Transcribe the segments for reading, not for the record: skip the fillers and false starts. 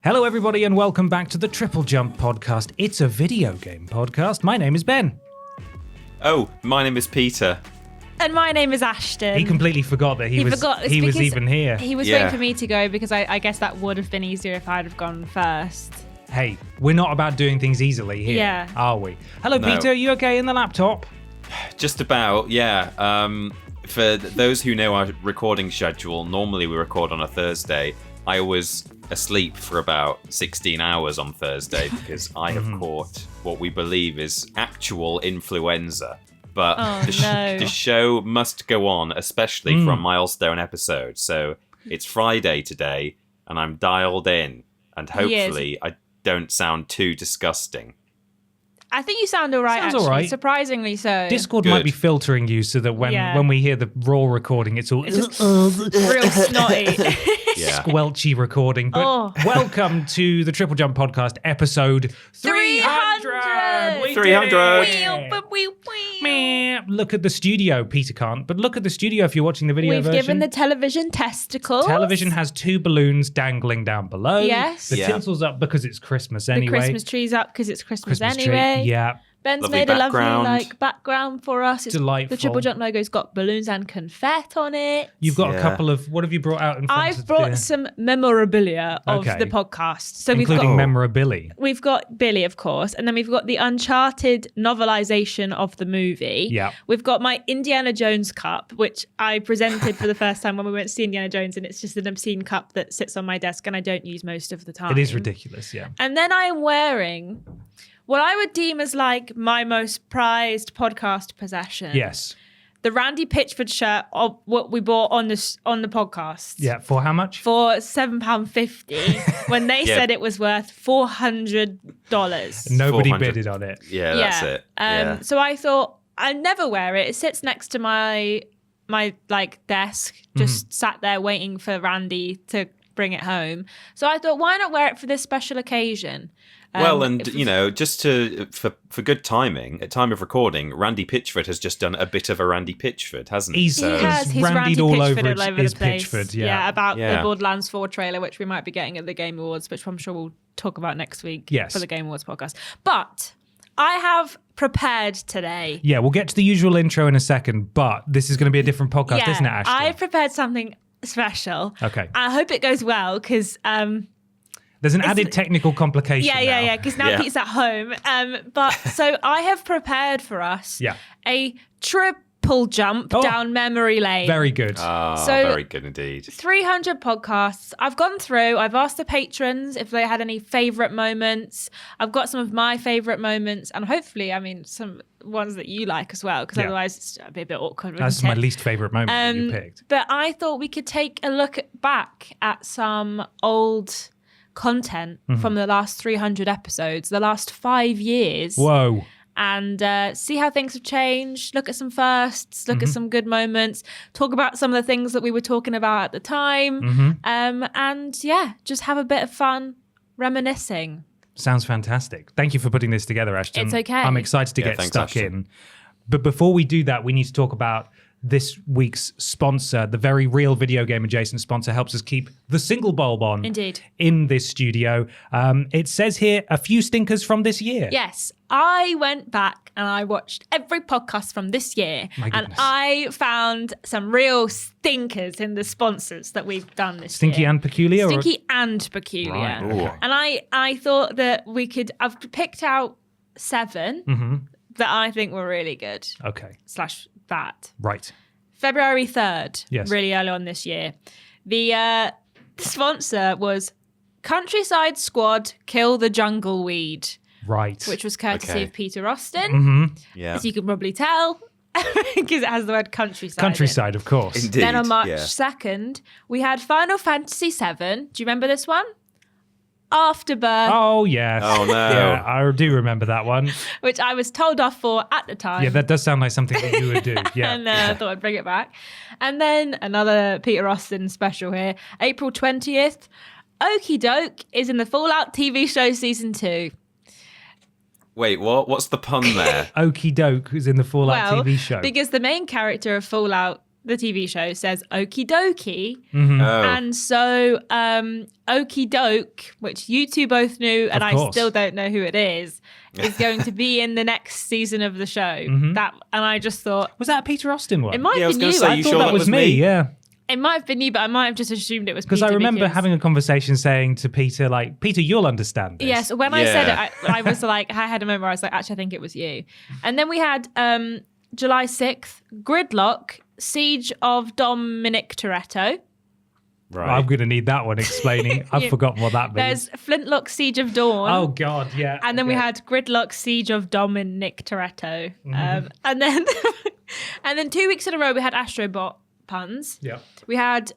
Hello, everybody, and welcome back to the TripleJump Podcast. It's a video game podcast. My name is Ben. Oh, my name is Peter. And my name is Ashton. He completely forgot that he was even here. He was waiting for me to go because I guess that would have been easier if I'd have gone first. Hey, we're not about doing things easily here, are we? Hello, No. Peter. You okay in the laptop? Just about, yeah. For those who know our recording schedule, normally we record on a Thursday. I was asleep for about 16 hours on Thursday because I have caught what we believe is actual influenza. But the show must go on, especially for a milestone episode. So it's Friday today, and I'm dialed in, and hopefully I don't sound too disgusting. I think you sound all right, actually. All right. Surprisingly so. Discord might be filtering you so that when we hear the raw recording, it's all just real snotty. Squelchy recording. But welcome to the TripleJump Podcast, episode 300! 300! Look at the studio. Peter can't, but look at the studio if you're watching the video version. We've given the television testicles. Television has two balloons dangling down below. Yes. The tinsel's up because it's Christmas anyway. The Christmas tree's up because it's Christmas anyway. Tree. Yeah. Ben's lovely made background. a lovely background for us. It's delightful. The TripleJump logo's got balloons and confetti on it. You've got a couple of, what have you brought out in front I've brought some memorabilia of the podcast. So including memorabilia. We've got Billy, of course, and then we've got the Uncharted novelization of the movie. Yeah. We've got my Indiana Jones cup, which I presented for the first time when we went to see Indiana Jones, and it's just an obscene cup that sits on my desk and I don't use most of the time. It is ridiculous, yeah. And then I am wearing what I would deem as like my most prized podcast possession. Yes. The Randy Pitchford shirt of what we bought on the podcast. Yeah, for how much? For £7.50 when they said it was worth $400. Nobody bidded on it. Yeah, that's it. So I thought I'd never wear it. It sits next to my like desk, just sat there waiting for Randy to bring it home. So I thought, why not wear it for this special occasion? Just for good timing, at time of recording, Randy Pitchford has just done a bit of a Randy Pitchford, hasn't he? He's Randy all Pitchford over all over his the place. Pitchford, about the Borderlands 4 trailer, which we might be getting at the Game Awards, which I'm sure we'll talk about next week for the Game Awards podcast. But I have prepared today. Yeah, we'll get to the usual intro in a second, but this is going to be a different podcast, isn't it, Ashton? I've prepared something special. Okay. I hope it goes well because there's an added technical complication. Yeah, because now Pete's at home. But so I have prepared for us a triple jump down memory lane. Very good. Very good indeed. 300 podcasts. I've gone through. I've asked the patrons if they had any favourite moments. I've got some of my favourite moments, and hopefully, some ones that you like as well, because otherwise it's a bit awkward. That's my least favourite moment that you picked. But I thought we could take a look back at some old content from the last 300 episodes, the last 5 years. Whoa. And see how things have changed, look at some firsts, look at some good moments, talk about some of the things that we were talking about at the time, and just have a bit of fun reminiscing. Sounds fantastic. Thank you for putting this together, Ashton. It's okay. I'm excited to get stuck Ashton. in. But before we do that, we need to talk about this week's sponsor. The very real video game adjacent sponsor helps us keep the single bulb on. Indeed. In this studio. It says here a few stinkers from this year. Yes. I went back and I watched every podcast from this year. My and goodness. I found some real stinkers in the sponsors that we've done this Stinky year. and peculiar? Stinky and peculiar. Right, okay. And I thought that I've picked out 7 that I think were really good. Okay. / bad. Right. February 3rd, Yes. really early on this year. The sponsor was Countryside Squad Kill the Jungle Weed, Right. which was courtesy of Peter Austin, Yeah. as you can probably tell, because it has the word countryside. Countryside, of course. Indeed. Then on March 2nd, we had Final Fantasy VII. Do you remember this one? Afterbirth, Oh, yes. Oh, no. Yeah, I do remember that one. which I was told off for at the time. Yeah, that does sound like something that you would do. Yeah. And I thought I'd bring it back. And then another Peter Austin special here. April 20th, Okie Doke is in the Fallout TV show season 2. Wait, what? What's the pun there? Okie Doke is in the Fallout TV show. Because the main character of Fallout the TV show, says okie dokie. Mm-hmm. Oh. And so Okie Doke, which you two both knew, and Of I course. still don't know who it is going to be in the next season of the show. Mm-hmm. And I just thought, Was that a Peter Austin one? it might Yeah, I was have gonna been you. say, I you thought sure that was me, yeah. it might have been you, but I might have just assumed it was Peter. Because I remember having a conversation saying to Peter, like, Peter, you'll understand this. Yes, when I said Yeah. it, I was like, I had a moment where I was like, actually, I think it was you. And then we had July 6th, Gridlock, Siege of Dominic Toretto. Right. I'm going to need that one explaining. I've Yeah. forgotten what that means. There's Flintlock, Siege of Dawn. Oh, God, yeah. And then we okay. had Gridlock, Siege of Dominic Toretto. Mm-hmm. And then and then 2 weeks in a row, we had Astrobot puns. Yeah. We had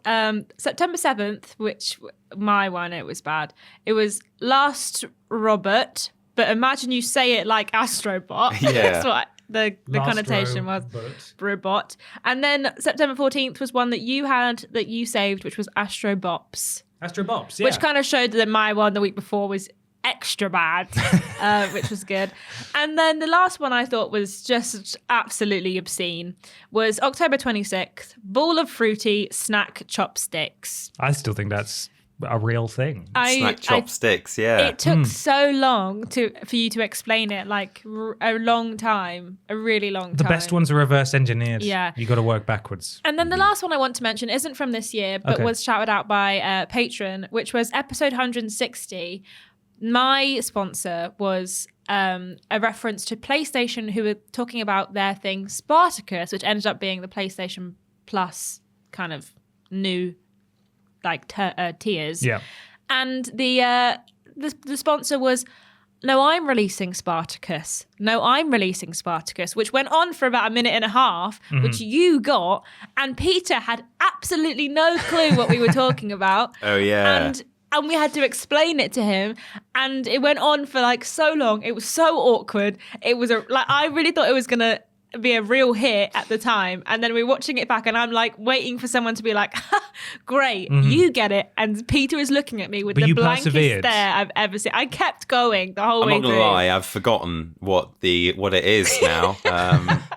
September 7th, which my one, it was bad. It was Last Robert, but imagine you say it like Astrobot. Yeah. That's what the Last connotation was. Robert. Robot. And then September 14th was one that you had that you saved, which was Astrobops, Astrobops, yeah. which kind of showed that my one the week before was extra bad, which was good. And then the last one I thought was just absolutely obscene was October 26th, Ball of Fruity Snack Chopsticks. I still think that's a real thing. Snack chopsticks, yeah. It took so long for you to explain it, like a long time, a really long time. The best ones are reverse engineered. Yeah. You got to work backwards. And then the last one I want to mention isn't from this year, but Okay. was shouted out by a patron, which was episode 160. My sponsor was a reference to PlayStation, who were talking about their thing Spartacus, which ended up being the PlayStation Plus kind of new like tiers. Yeah. And the sponsor was, no, I'm releasing Spartacus. No, I'm releasing Spartacus, which went on for about a minute and a half, which you got. And Peter had absolutely no clue what we were talking about. Oh, yeah. And we had to explain it to him. And it went on for like so long. It was so awkward. It was I really thought it was going to be a real hit at the time, and then we're watching it back and I'm like waiting for someone to be like, great, you get it. And Peter is looking at me with But the you blankest persevered. stare I've ever seen. I kept going the whole I'm way not gonna through. lie, I've forgotten what it is now.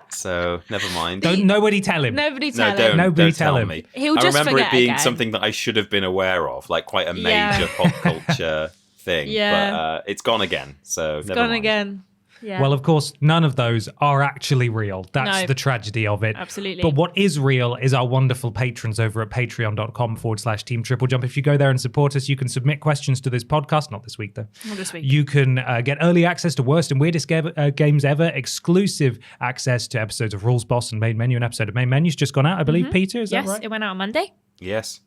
So never mind. Don't nobody tell him. Nobody No, tell him. don't, Nobody don't tell tell him. me. He'll I just remember forget it being again. something that I should have been aware of, like quite a Yeah. major pop culture thing. Yeah. But it's gone again. So never Gone mind. again. Yeah. Well, of course, none of those are actually real. That's No. the tragedy of it. Absolutely. But what is real is our wonderful patrons over at patreon.com/Team Triple Jump. If you go there and support us, you can submit questions to this podcast. Not this week, though. Not this week. You can get early access to Worst and Weirdest Games Ever, exclusive access to episodes of Rules Boss and Main Menu. An episode of Main Menu's just gone out, I believe, Peter. Is yes, that right? it went out on Monday. Yes.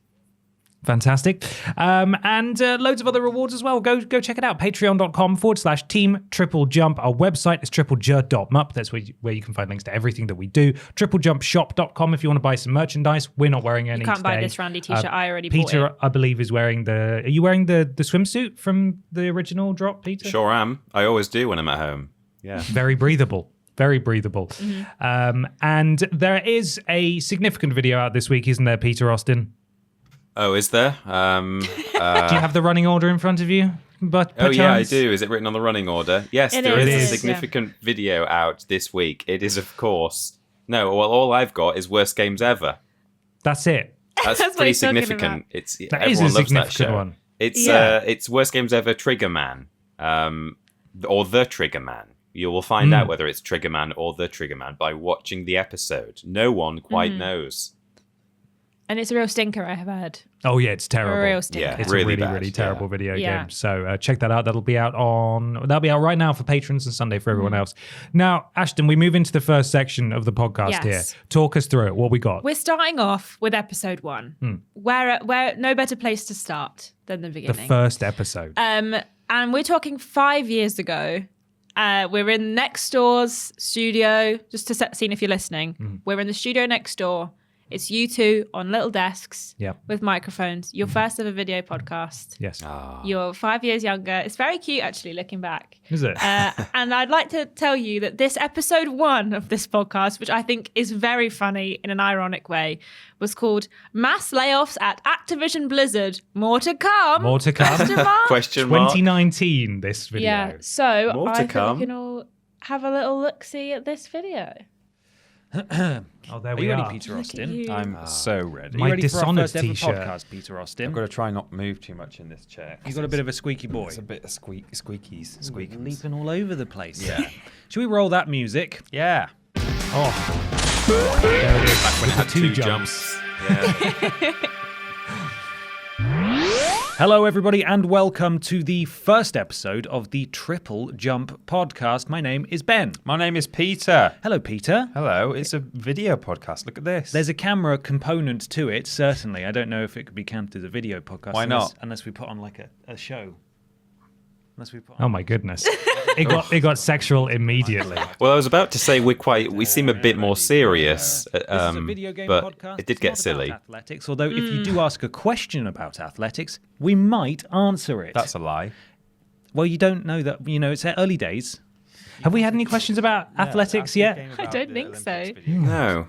Fantastic. And loads of other rewards as well. Go check it out. Patreon.com/Team Triple Jump. Our website is triplej.mup. That's where you can find links to everything that we do. TripleJumpShop.com if you want to buy some merchandise. We're not wearing any You can't buy today. this Randy t-shirt. I already bought Peter, it. I believe, is wearing the... Are you wearing the swimsuit from the original drop, Peter? Sure am. I always do when I'm at home. Yeah. Very breathable. Very breathable. Mm-hmm. And there is a significant video out this week, isn't there, Peter Austin? Oh, is there? Do you have the running order in front of you? But Oh, yeah, I perchance? do. Is it written on the running order? Yes, It there is. is It a is, significant video out this week. It is, of course. No, well, all I've got is Worst Games Ever. That's it. That's That's what pretty he's talking significant. about. It's That everyone is a loves that significant show. one. It's Worst Games Ever Trigger Man, or the Trigger Man. You will find out whether it's Trigger Man or the Trigger Man by watching the episode. No one quite knows. And it's a real stinker, I have heard. Oh yeah, it's terrible. A real stinker. Yeah. It's Really a really, bad, really terrible yeah. video Yeah. game. So check that out. That'll be out right now for patrons and Sunday for Mm. everyone else. Now, Ashton, we move into the first section of the podcast Yes. here. Talk us through it. What we got? We're starting off with episode 1, where no better place to start than the The beginning. first episode. And we're talking 5 years ago. We're in next door's studio, just to set the scene if you're listening. We're in the studio next door. It's you two on little desks Yep. with microphones. Your first ever video podcast. Yes. You're 5 years younger. It's very cute, actually, looking back. Is it? And I'd like to tell you that this episode 1 of this podcast, which I think is very funny in an ironic way, was called Mass Layoffs at Activision Blizzard. More to come. More to come. Question mark? Question mark. 2019, this video. Yeah. So More to I think come. we can all have a little look-see at this video. Oh, there Are we you are. ready, Peter Look at Austin? you. I'm so ready. Are you My ready for our Dishonored first ever t-shirt. podcast, Peter Austin? I've got to try not move too much in this chair. You've got a bit of a squeaky boy. It's a bit of squeakies. Leaping all over the place. Yeah. Should we roll that music? Yeah. Oh, there it is. Back when it had Two two jumps. Yeah. Hello, everybody, and welcome to the first episode of the Triple Jump Podcast. My name is Ben. My name is Peter. Hello, Peter. Hello. It's a video podcast. Look at this. There's a camera component to it, certainly. I don't know if it could be counted as a video podcast. Why not? Unless we put on like a show. Unless we put on... Oh my goodness. It got sexual immediately. Well, I was about to say we seem a bit more serious, This is a video game but podcast. it did It's get not silly. about athletics, although if you do ask a question about athletics, we might answer it. That's a lie. Well, you don't know that. It's early days. Have we had any questions about athletics yet? I don't think so. No.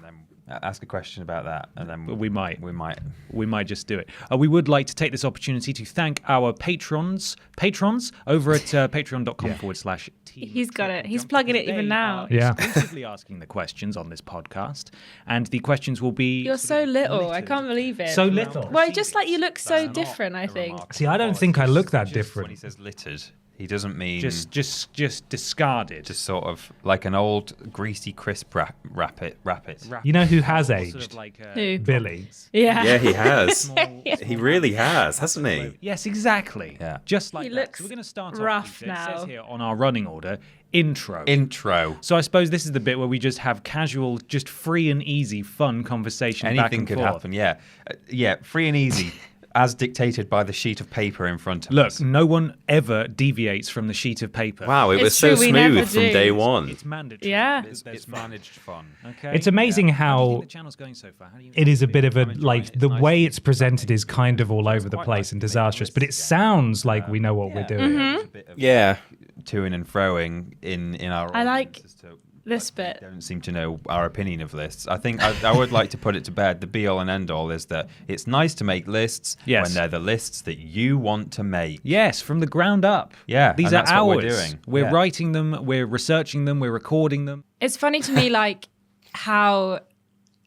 Ask a question about that, and then We might. We might. We might just do it. We would like to take this opportunity to thank our patrons over at patreon.com/team. He's got it. He's plugging it even now. Yeah. Exclusively asking the questions on this podcast, and the questions will be. You're so little. I can't believe it. So little. Well, just like you look so different, I think. See, I don't think I look that When he different. says littered, he doesn't mean Just discarded. just sort of like an old greasy crisp wrap it. You know who has Sort of aged? like, Who? Billy. Yeah. Yeah, he has. He really has, hasn't he? Yes, exactly. Yeah. Just like He that. looks So we're going to start rough off. It now. says here on our running order, intro. Intro. So I suppose this is the bit where we just have casual, just free and easy, fun conversation back Anything and could forth. happen. Yeah. Yeah. Free and easy, as dictated by the sheet of paper in front of Look, us. no one ever deviates from the sheet of paper. Wow, it It's was so true, we never smooth from do. day one. It's mandatory. Yeah. It's managed fun. Okay. It's amazing How do you how think the channel's going so far? How do you it is a bit of a, I'm enjoying like, it. It's the nice way to- it's presented is kind of all over the quite place nice and to make disastrous, but it lists sounds like we know what we're doing. There's a bit of Yeah. toing and froing in our I audience like as to- this they bit. don't seem to know our opinion of lists. I think I would like to put it to bed. The be all and end all is that it's nice to make lists Yes. when they're the lists that you want to make. Yes, from the ground up. Yeah, These and are that's what ours. we're doing. We're Yeah. writing them, we're researching them, we're recording them. It's funny to me, like, how.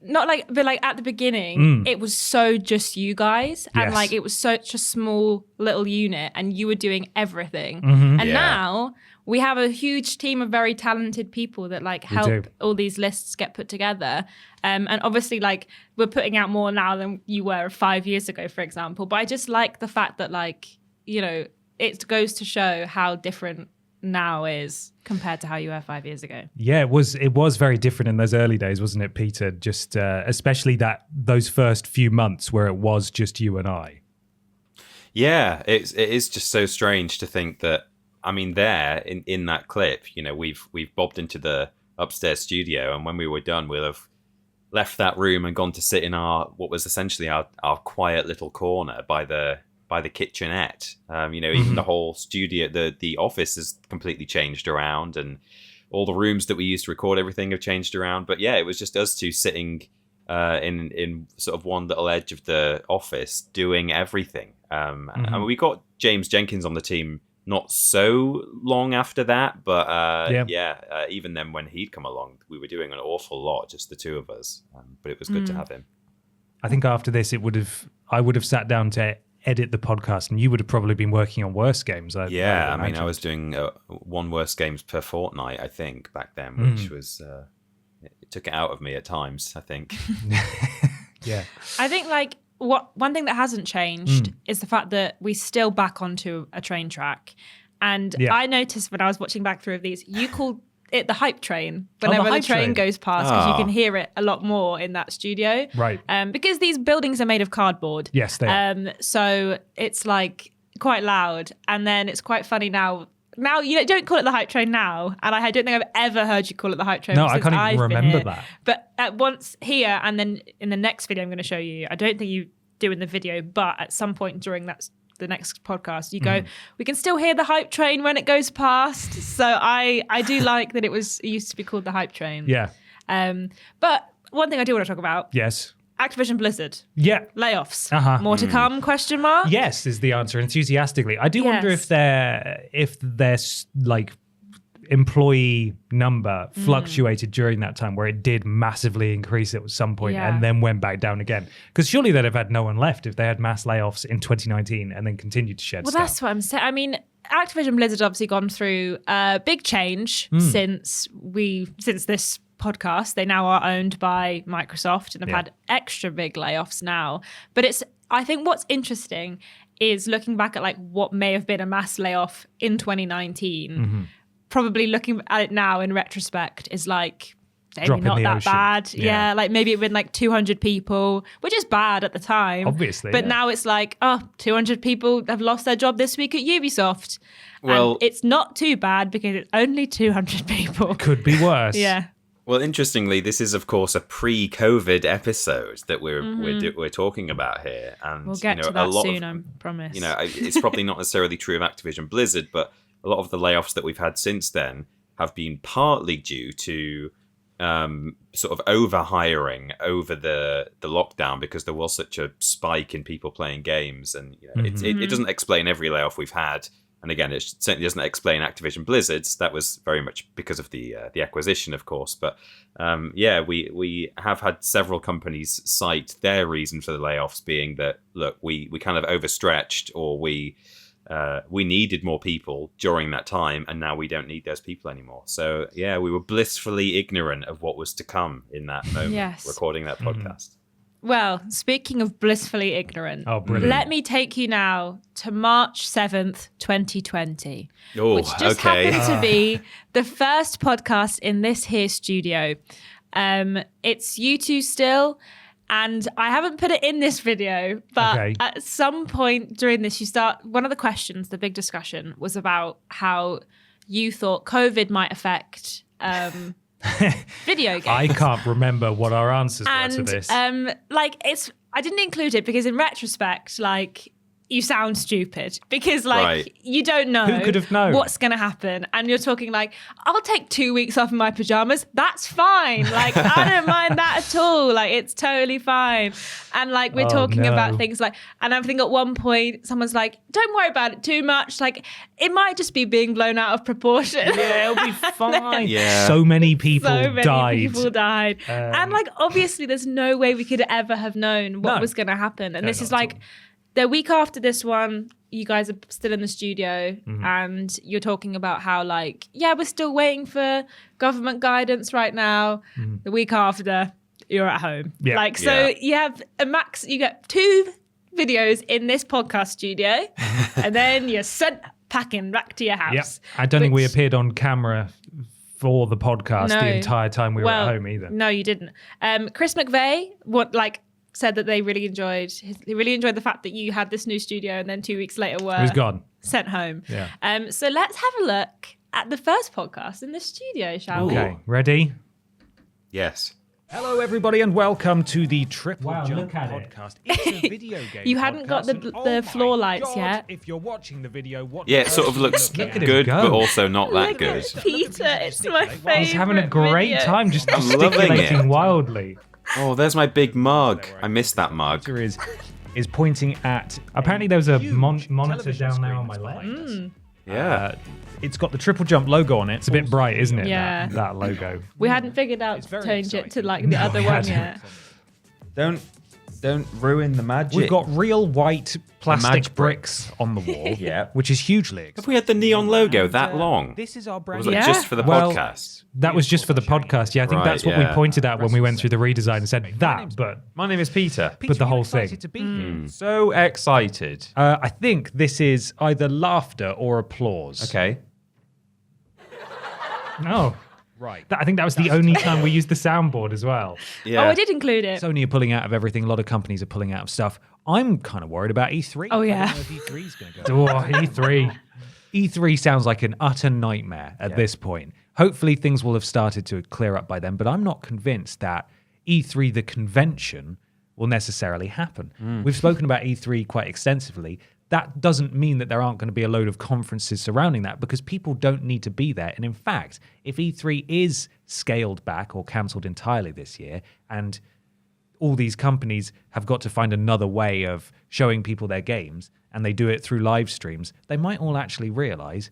Not like, but like at the beginning, it was so just you guys, and Yes. like it was such a small little unit, and you were doing everything. And Yeah. now we have a huge team of very talented people that like help do. all these lists get put together. And obviously, like we're putting out more now than you were 5 years ago, for example. But I just like the fact that, like, it goes to show how different now is compared to how you were 5 years ago. Yeah, it was very different in those early days, wasn't it, Peter? Just especially those first few months where it was just you and I. Yeah, it is just so strange to think that. I mean, there in that clip, we've bobbed into the upstairs studio, and when we were done, we'll have left that room and gone to sit in what was essentially our quiet little corner by the kitchenette. Even the whole studio, the office has completely changed around, and all the rooms that we used to record everything have changed around. But yeah, it was just us two sitting in sort of one little edge of the office doing everything. And we got James Jenkins on the team not so long after that, but even then when he'd come along, we were doing an awful lot, just the two of us. But it was good to have him. I think after this, I would have sat down to edit the podcast, and you would have probably been working on worse games. I I was doing one worst games per fortnight, I think, back then, which was it took it out of me at times, I think. Yeah. I think like one thing that hasn't changed is the fact that we still back onto a train track. And Yeah. I noticed when I was watching back through these, you call it the hype train whenever the hype train train. goes past, because you Ah. can hear it a lot more in that studio. Right. Because these buildings are made of cardboard. Yes, they are. So it's like quite loud. And then it's quite funny now. Now you don't call it the hype train now, and I don't think I've ever heard you call it the hype train. No, I since can't even I've been remember here. that. But at once here, and then in the next video I'm going to show you, I don't think you do in the video, but at some point during the next podcast, you go, we can still hear the hype train when it goes past. So I do like that it used to be called the hype train. Yeah. But one thing I do want to talk about: Yes. Activision Blizzard Yeah. layoffs. Uh-huh. More to come? Question mark. Yes is the answer, enthusiastically. I do wonder Yes. if they're like employee number fluctuated during that time, where it did massively increase at some point Yeah. and then went back down again. Because surely they'd have had no one left if they had mass layoffs in 2019 and then continued to shed Well, staff. that's what I'm saying. I mean, Activision Blizzard obviously gone through a big change since this podcast. They now are owned by Microsoft and have had extra big layoffs now. But I think what's interesting is looking back at like what may have been a mass layoff in 2019. Probably looking at it now in retrospect is like maybe Drop in not the that ocean. bad. Yeah. Yeah, like maybe it'd been like 200 people, which is bad at the time. Obviously, But yeah. now it's like, 200 people have lost their job this week at Ubisoft. Well- And it's not too bad because it's only 200 people. Could be worse. Yeah. Well, interestingly, this is of course a pre-COVID episode that we're talking about here, and We'll get you know, to that a lot soon, of, I promise. you know, it's probably not necessarily true of Activision Blizzard, but a lot of the layoffs that we've had since then have been partly due to sort of over-hiring over the lockdown, because there was such a spike in people playing games, and you know, it doesn't explain every layoff we've had. And again, it certainly doesn't explain Activision Blizzard's. That was very much because of the acquisition, of course. But we have had several companies cite their reason for the layoffs being that, look, we kind of overstretched, or we needed more people during that time, and now we don't need those people anymore. So yeah, we were blissfully ignorant of what was to come in that moment, Yes. recording that podcast. Well, speaking of blissfully ignorant, Oh, brilliant. let me take you now to March 7th, 2020. Oh, which just okay. happened to be the first podcast in this here studio. It's you two still, and I haven't put it in this video, but Okay. at some point during this, one of the questions, the big discussion, was about how you thought COVID might affect video games. I can't remember what our answers were to And this. I didn't include it because in retrospect, like, you sound stupid because like Right. you don't know Who could have known? what's going to happen, and you're talking like, I'll take 2 weeks off in my pajamas, that's fine, like I don't mind that at all, like it's totally fine. And like we're Oh, talking no. about things like, and I think at one point someone's like, don't worry about it too much, like it might just be being blown out of proportion. Yeah, it'll be fine. Yeah. So many people So many died. people died. And like obviously there's no way we could ever have known what No. was going to happen. And No, this not is at like all. the week after this one, you guys are still in the studio Mm-hmm. and you're talking about how like, yeah, we're still waiting for government guidance right now. The week after, you're at home. Mm-hmm. Yeah. Like, so Yeah. you have you get 2 videos in this podcast studio and then you're sent packing back to your house. Yep. I don't think we which- appeared on camera for the podcast No. the entire time we were at home either. No, you didn't. Chris McVeigh said that they really enjoyed the fact that you had this new studio and then 2 weeks later were It was gone. sent home. Yeah. So let's have a look at the first podcast in the studio, shall we? Okay, ready? Yes. Hello, everybody, and welcome to the Triple Wow, Jump look at it. Podcast. It's a video game. You hadn't got podcast, the- and the oh floor my lights God, yet. If you're watching the video, what? Yeah, it sort of looks Look at him good, go. but also not that Look good. at Peter, it's my favorite. He's having a great video. time just I'm loving gesticulating it. wildly. Oh, there's my big mug. I missed that mug. Peter is pointing at. Apparently, there's a huge monitor television down there screen on my that's left. behind us. Yeah. It's got the Triple Jump logo on it. It's a bit bright, isn't it? Yeah. That logo. We hadn't figured out It's to very change it to exciting. like the No, other we one hadn't. yet. Don't ruin the magic. We've got real white plastic Magic bricks on the wall. Yeah. Which is hugely exciting. Have we had the neon logo that long? This is our Or brand. was it Yeah. just for the Well, podcast? That was just for the podcast. Yeah, I think Right, that's what we yeah. pointed at when we went through the redesign and said that, but My name is Peter. but the you're whole excited thing. to be here. So excited. I think this is either laughter or applause. Okay. No. Right. I think that was the only time we used the soundboard as well. Yeah. Oh, I did include it. Sony are pulling out of everything. A lot of companies are pulling out of stuff. I'm kind of worried about E3. Oh, I yeah. don't know if E3's going to go. Oh, E3. E3 sounds like an utter nightmare at this point. Hopefully things will have started to clear up by then, but I'm not convinced that E3, the convention, will necessarily happen. We've spoken about E3 quite extensively. That doesn't mean that there aren't going to be a load of conferences surrounding that, because people don't need to be there. And in fact, if E3 is scaled back or cancelled entirely this year, and all these companies have got to find another way of showing people their games, and they do it through live streams, they might all actually realize,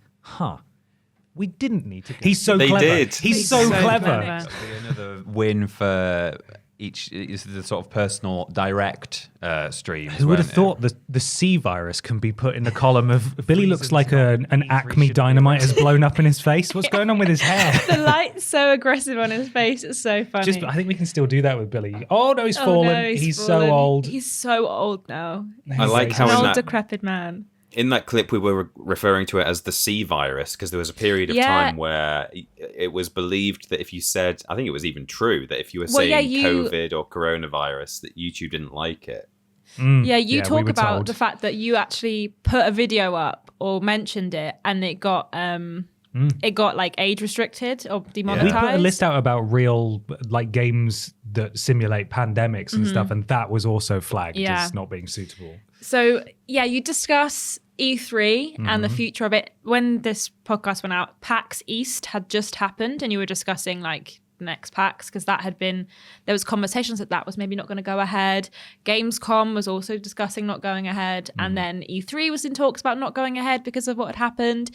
We didn't need to. He's so They clever. did. He's so clever. clever. Another win for each is the sort of personal direct streams. Who would have weren't thought the C virus can be put in the column of Billy looks like an Acme dynamite has blown up in his face? What's going on with his hair? The light's so aggressive on his face. It's so funny. I think we can still do that with Billy. Oh no, he's fallen. No, he's fallen. so old. He's so old now. I like He's how an in old, that, decrepit man. in that clip we were referring to it as the C virus because there was a period of Yeah. time where it was believed that if you said, I think it was even true, that if you were saying COVID or coronavirus, that YouTube didn't like it. Yeah, you we talk were about told. the fact that you actually put a video up or mentioned it, and it got like age restricted or demonetized. We put a list out about real like games that simulate pandemics and stuff, and that was also flagged as not being suitable. So yeah, you discuss E3 and the future of it. When this podcast went out, PAX East had just happened, and you were discussing like next PAX because there was conversations that was maybe not going to go ahead. Gamescom was also discussing not going ahead, and then E3 was in talks about not going ahead because of what had happened.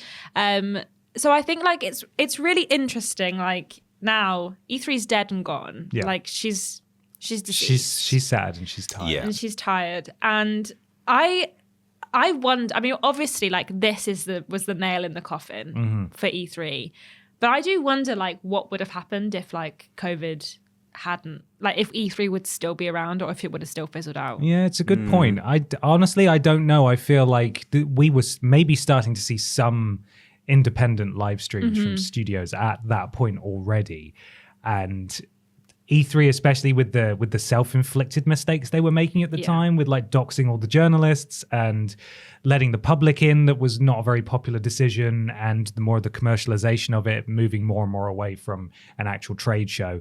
So I think like it's really interesting. Like now E3's dead and gone. Yeah. Like she's deceased. She's sad and she's tired. Yeah. And she's tired. And I wonder, I mean, obviously like this was the nail in the coffin for E3. But I do wonder like what would have happened if like COVID hadn't, like if E3 would still be around or if it would have still fizzled out. Yeah, it's a good point. Honestly, I don't know. I feel like we were maybe starting to see some independent live streams from studios at that point already, and E3, especially with the self-inflicted mistakes they were making at the time, with like doxing all the journalists and letting the public in, that was not a very popular decision, and the more the commercialization of it, moving more and more away from an actual trade show.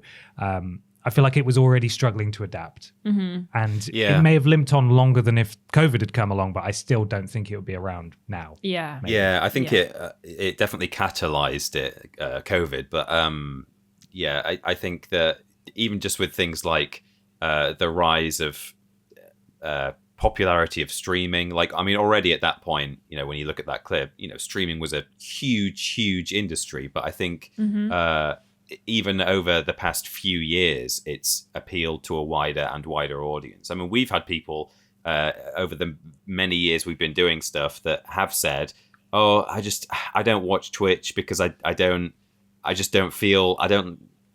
I feel like it was already struggling to adapt, and it may have limped on longer than if COVID had come along, but I still don't think it would be around now. Yeah. Maybe. Yeah, I think it definitely catalyzed it, COVID. But I think that even just with things like the rise of popularity of streaming, like, I mean, already at that point, you know, when you look at that clip, you know, streaming was a huge industry. But I think even over the past few years, it's appealed to a wider and wider audience. I mean, we've had people over the many years we've been doing stuff that have said, oh, I don't watch Twitch because I don't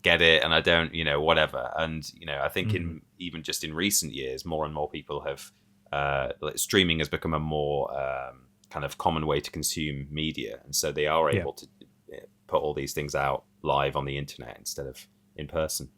get it, and I don't, you know, whatever. And, you know, I think even just in recent years, more and more people have, streaming has become a more kind of common way to consume media. And so they are able to put all these things out live on the internet instead of in person.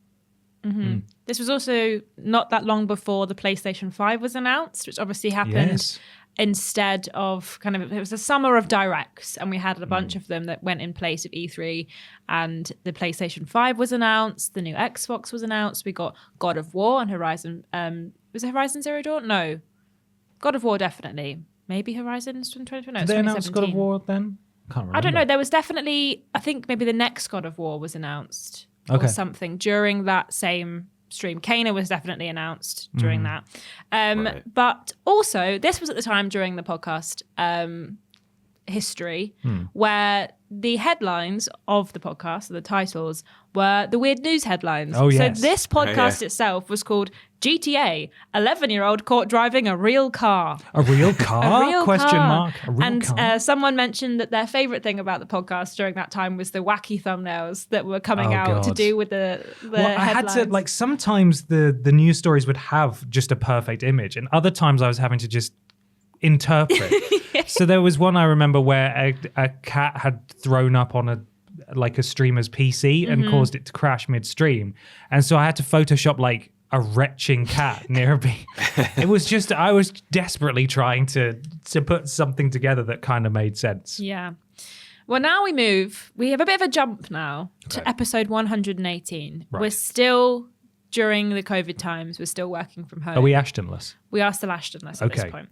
This was also not that long before the PlayStation 5 was announced, which obviously happened instead of it was a summer of directs, and we had a bunch of them that went in place of E3, and the PlayStation 5 was announced, the new Xbox was announced, we got God of War and Horizon. Was it Horizon Zero Dawn? No. God of War definitely. Maybe Horizon's from 2020. No, Did they announce God of War then? Can't remember. I don't know. There was definitely, I think maybe the next God of War was announced or something during that same stream. Kana was definitely announced during that. But also, this was at the time during the podcast history where the headlines of the podcast, the titles, were the weird news headlines. Oh, yes. So this podcast itself was called GTA, 11-year-old caught driving a real car. A real car? A real Question car. mark. A real And car. someone mentioned that their favorite thing about the podcast during that time was the wacky thumbnails that were coming out to God. do with the Well, I had headlines. to, like, sometimes the news stories would have just a perfect image, and other times I was having to just interpret. So there was one I remember where a cat had thrown up on a streamer's PC and caused it to crash midstream, and so I had to Photoshop like a retching cat near me. It was just, I was desperately trying to put something together that kind of made sense. Yeah. Well, now we have a bit of a jump now to episode 118. Right. We're still, during the COVID times, we're still working from home. Are we Ashtonless? We are still Ashtonless at this Okay. point.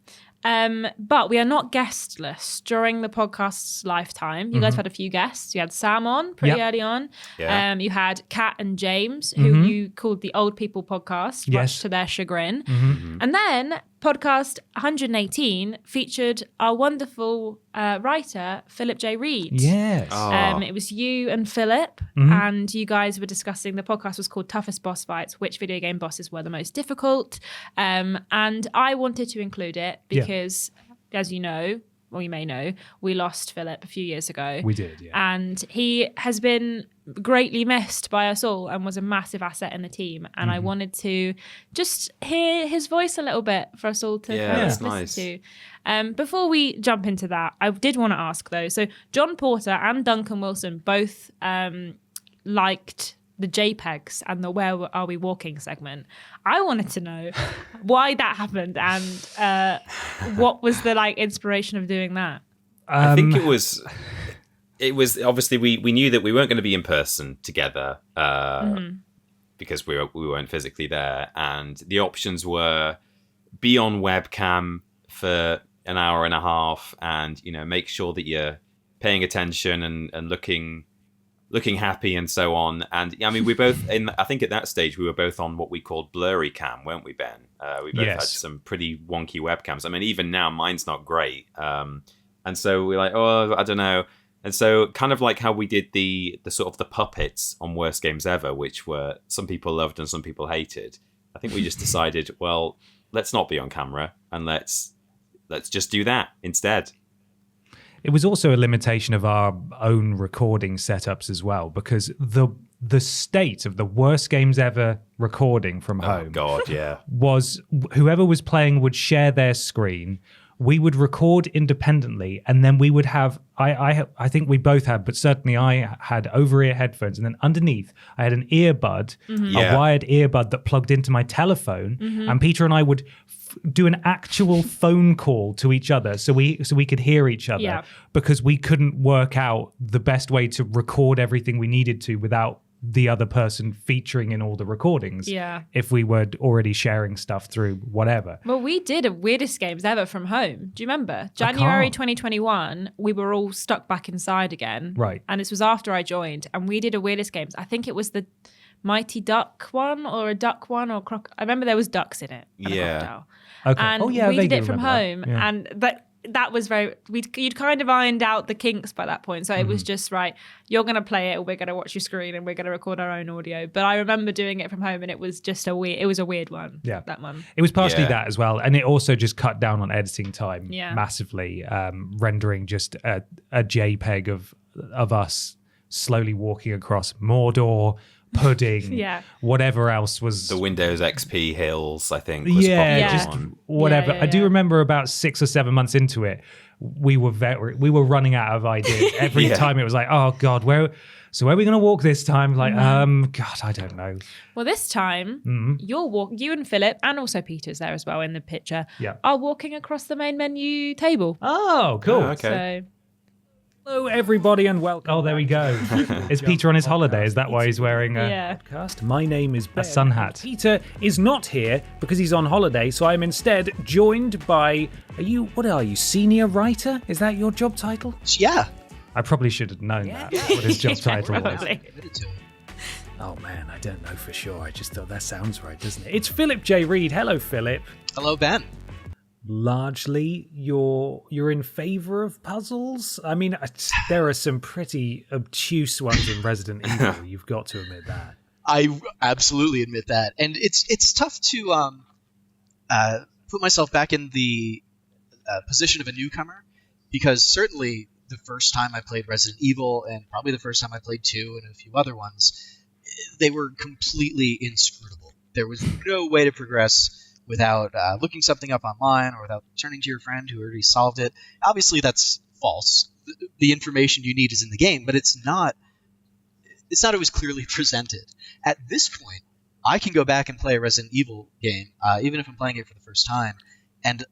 But we are not guestless during the podcast's lifetime. You guys had a few guests. You had Sam on pretty Yep. early on. Yeah. You had Kat and James, who you called the Old People Podcast, Yes. much to their chagrin. And then podcast 118 featured our wonderful writer, Philip J. Reed. Yes. Oh. It was you and Philip, and you guys were discussing, the podcast was called Toughest Boss Fights, which video game bosses were the most difficult. And I wanted to include it because, as you know, or you may know, we lost Philip a few years ago. We did, yeah. And he has been greatly missed by us all and was a massive asset in the team. And I wanted to just hear his voice a little bit for us all to Yeah, kind of that's listen nice. to. Before we jump into that, I did want to ask though. So John Porter and Duncan Wilson both liked the JPEGs and the Where Are We Walking segment. I wanted to know why that happened and what was the inspiration of doing that. I think it was obviously we knew that we weren't going to be in person together because we weren't physically there, and the options were be on webcam for an hour and a half and make sure that you're paying attention and looking happy and so on. And I mean, we both I think at that stage we were both on what we called blurry cam, weren't we, Ben? We both had some pretty wonky webcams. I mean, even now mine's not great. And so we're like, oh, I don't know. And so kind of like how we did the sort of the puppets on Worst Games Ever, which were some people loved and some people hated. I think we just decided, well, let's not be on camera and let's just do that instead. It was also a limitation of our own recording setups as well, because the state of the Worst Games Ever recording from home Oh God, yeah. was whoever was playing would share their screen. We would record independently, and then we would have, I think we both had, but certainly I had over-ear headphones, and then underneath I had an earbud, Yeah. a wired earbud that plugged into my telephone, and Peter and I would do an actual phone call to each other so we could hear each other, because we couldn't work out the best way to record everything we needed to without the other person featuring in all the recordings if we were already sharing stuff through whatever. Well, we did a Weirdest Games Ever from home. Do you remember? January can't. 2021, we were all stuck back inside again. Right. And this was after I joined, and we did a Weirdest Games. I think it was the Mighty Duck one or a duck one or I remember there was ducks in it. And Yeah. A crocodile. Okay. And we I did vaguely it from remember home, that. Yeah. and that was you'd kind of ironed out the kinks by that point. So it was just right, you're going to play it, or we're going to watch your screen and we're going to record our own audio. But I remember doing it from home, and it was just a weird one. Yeah. That one. It was partially Yeah. that as well, and it also just cut down on editing time Yeah. massively, rendering just a JPEG of us slowly walking across Mordor, pudding, Yeah. whatever else was. The Windows XP hills, I think, was Yeah, popular just one. whatever. Yeah, I do yeah. remember about 6 or 7 months into it, we were running out of ideas. Every Yeah. time it was like, oh God, where are we going to walk this time? Like, God, I don't know. Well, this time you and Philip, and also Peter's there as well in the picture, Yeah. are walking across the main menu table. Oh, cool. Oh, okay. So Hello, everybody, and welcome. Oh, there we go. Is Peter on his holiday? Is that why he's wearing a... yeah. Podcast. My name is Ben. sun hat. Peter is not here because he's on holiday, so I'm instead joined by what are you, senior writer? Is that your job title? Yeah. I probably should have known that, what his job title was. Probably. Oh man, I don't know for sure. I just thought that sounds right, doesn't it? It's Philip J. Reed. Hello, Philip. Hello, Ben. Largely, you're in favour of puzzles. I mean, there are some pretty obtuse ones in Resident Evil. You've got to admit that. I absolutely admit that, and it's tough to put myself back in the position of a newcomer, because certainly the first time I played Resident Evil, and probably the first time I played 2 and a few other ones, they were completely inscrutable. There was no way to progress without looking something up online or without turning to your friend who already solved it. Obviously, that's false. The information you need is in the game, but it's not always clearly presented. At this point, I can go back and play a Resident Evil game, even if I'm playing it for the first time, and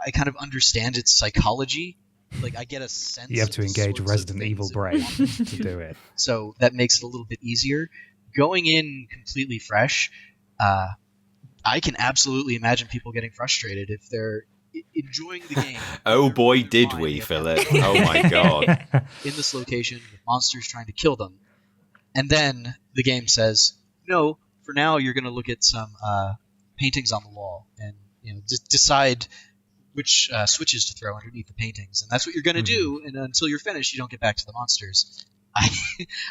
I kind of understand its psychology. Like, I get a sense. You have to of the engage sorts of Resident things Evil it brain wants to do it. So that makes it a little bit easier. Going in completely fresh, I can absolutely imagine people getting frustrated if they're enjoying the game. Oh boy, did we, Philip. Oh my god. In this location with monsters trying to kill them. And then the game says, no, for now you're going to look at some paintings on the wall and decide which switches to throw underneath the paintings. And that's what you're going to do, and until you're finished, you don't get back to the monsters.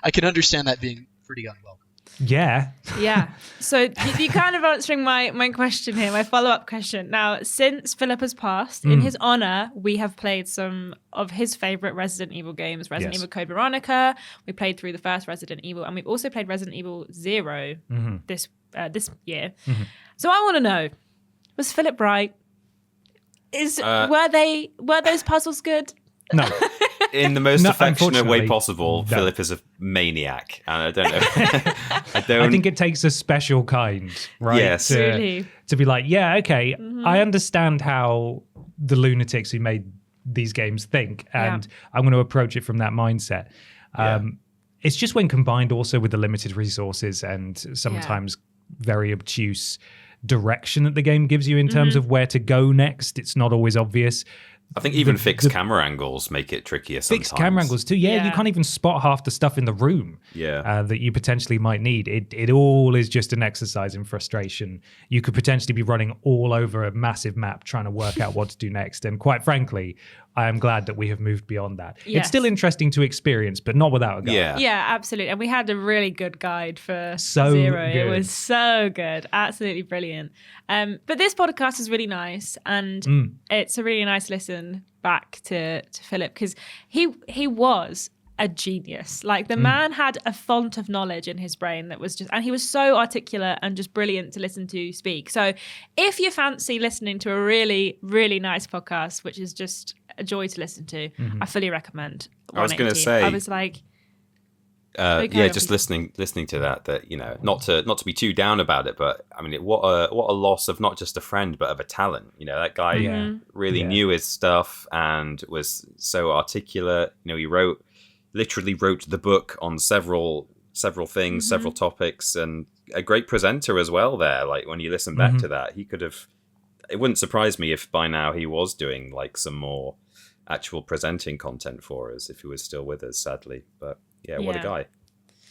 I can understand that being pretty unwelcome. Yeah. Yeah. So you're kind of answering my question here, my follow-up question. Now, since Philip has passed, in his honor, we have played some of his favorite Resident Evil games, Resident Evil Code Veronica. We played through the first Resident Evil, and we've also played Resident Evil 0 this year. So I want to know, was Philip right? Were those puzzles good? No. In the most affectionate way unfortunately, possible, no. Philip is a maniac, and I don't know. I think it takes a special kind, right? Yes. Really? To be like, yeah, okay, I understand how the lunatics who made these games think, and I'm going to approach it from that mindset. It's just when combined also with the limited resources and sometimes very obtuse direction that the game gives you in terms of where to go next, it's not always obvious. I think even fixed camera angles make it trickier sometimes. Fixed camera angles too. Yeah, you can't even spot half the stuff in the room that you potentially might need. It all is just an exercise in frustration. You could potentially be running all over a massive map trying to work out what to do next. And quite frankly, I am glad that we have moved beyond that. Yes. It's still interesting to experience, but not without a guide. Yeah, absolutely. And we had a really good guide for So 0. good. It was so good. Absolutely brilliant. But this podcast is really nice, and it's a really nice listen back to Philip, because he was a genius. Like, the man had a font of knowledge in his brain that was just, and he was so articulate and just brilliant to listen to speak. So if you fancy listening to a really, really nice podcast, which is just a joy to listen to, I fully recommend. I was going to say, I was like, just listening to that, not to be too down about it, but I mean, what a loss of not just a friend, but of a talent. That guy really knew his stuff and was so articulate. He literally wrote the book on several things, several topics, and a great presenter as well there. Like, when you listen back to that, he could have, it wouldn't surprise me if by now he was doing like some more actual presenting content for us, if he was still with us, sadly. But what a guy.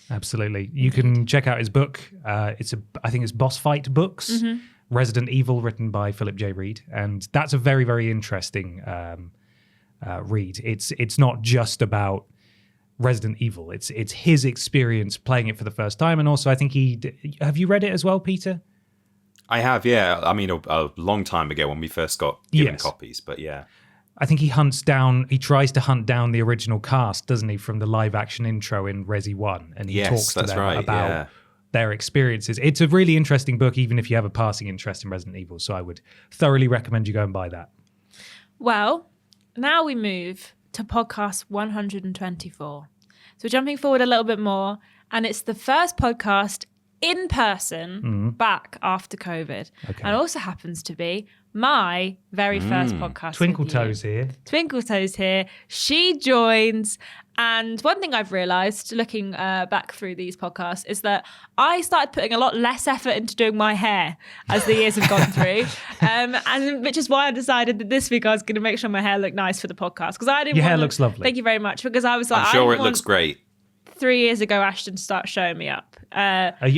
Absolutely. You can check out his book. I think it's Boss Fight Books, Resident Evil, written by Philip J. Reed. And that's a very, very interesting read. It's not just about Resident Evil. It's his experience playing it for the first time. And also, I think have you read it as well, Peter? I have, yeah. I mean, a long time ago when we first got given copies, but yeah. I think he tries to hunt down the original cast, doesn't he, from the live action intro in Resi 1. And he talks to them about their experiences. It's a really interesting book, even if you have a passing interest in Resident Evil. So I would thoroughly recommend you go and buy that. Well, now we move to podcast 124. So we're jumping forward a little bit more, and it's the first podcast in person back after COVID. Okay. And it also happens to be my very first podcast. Twinkle Toes here. Twinkle Toes here. She joins. And one thing I've realised, looking back through these podcasts, is that I started putting a lot less effort into doing my hair as the years have gone through, and which is why I decided that this week I was going to make sure my hair looked nice for the podcast, because I didn't. Your hair looks lovely. Thank you very much. Because I was like, I'm sure it looks great. 3 years ago, Ashton started showing me up.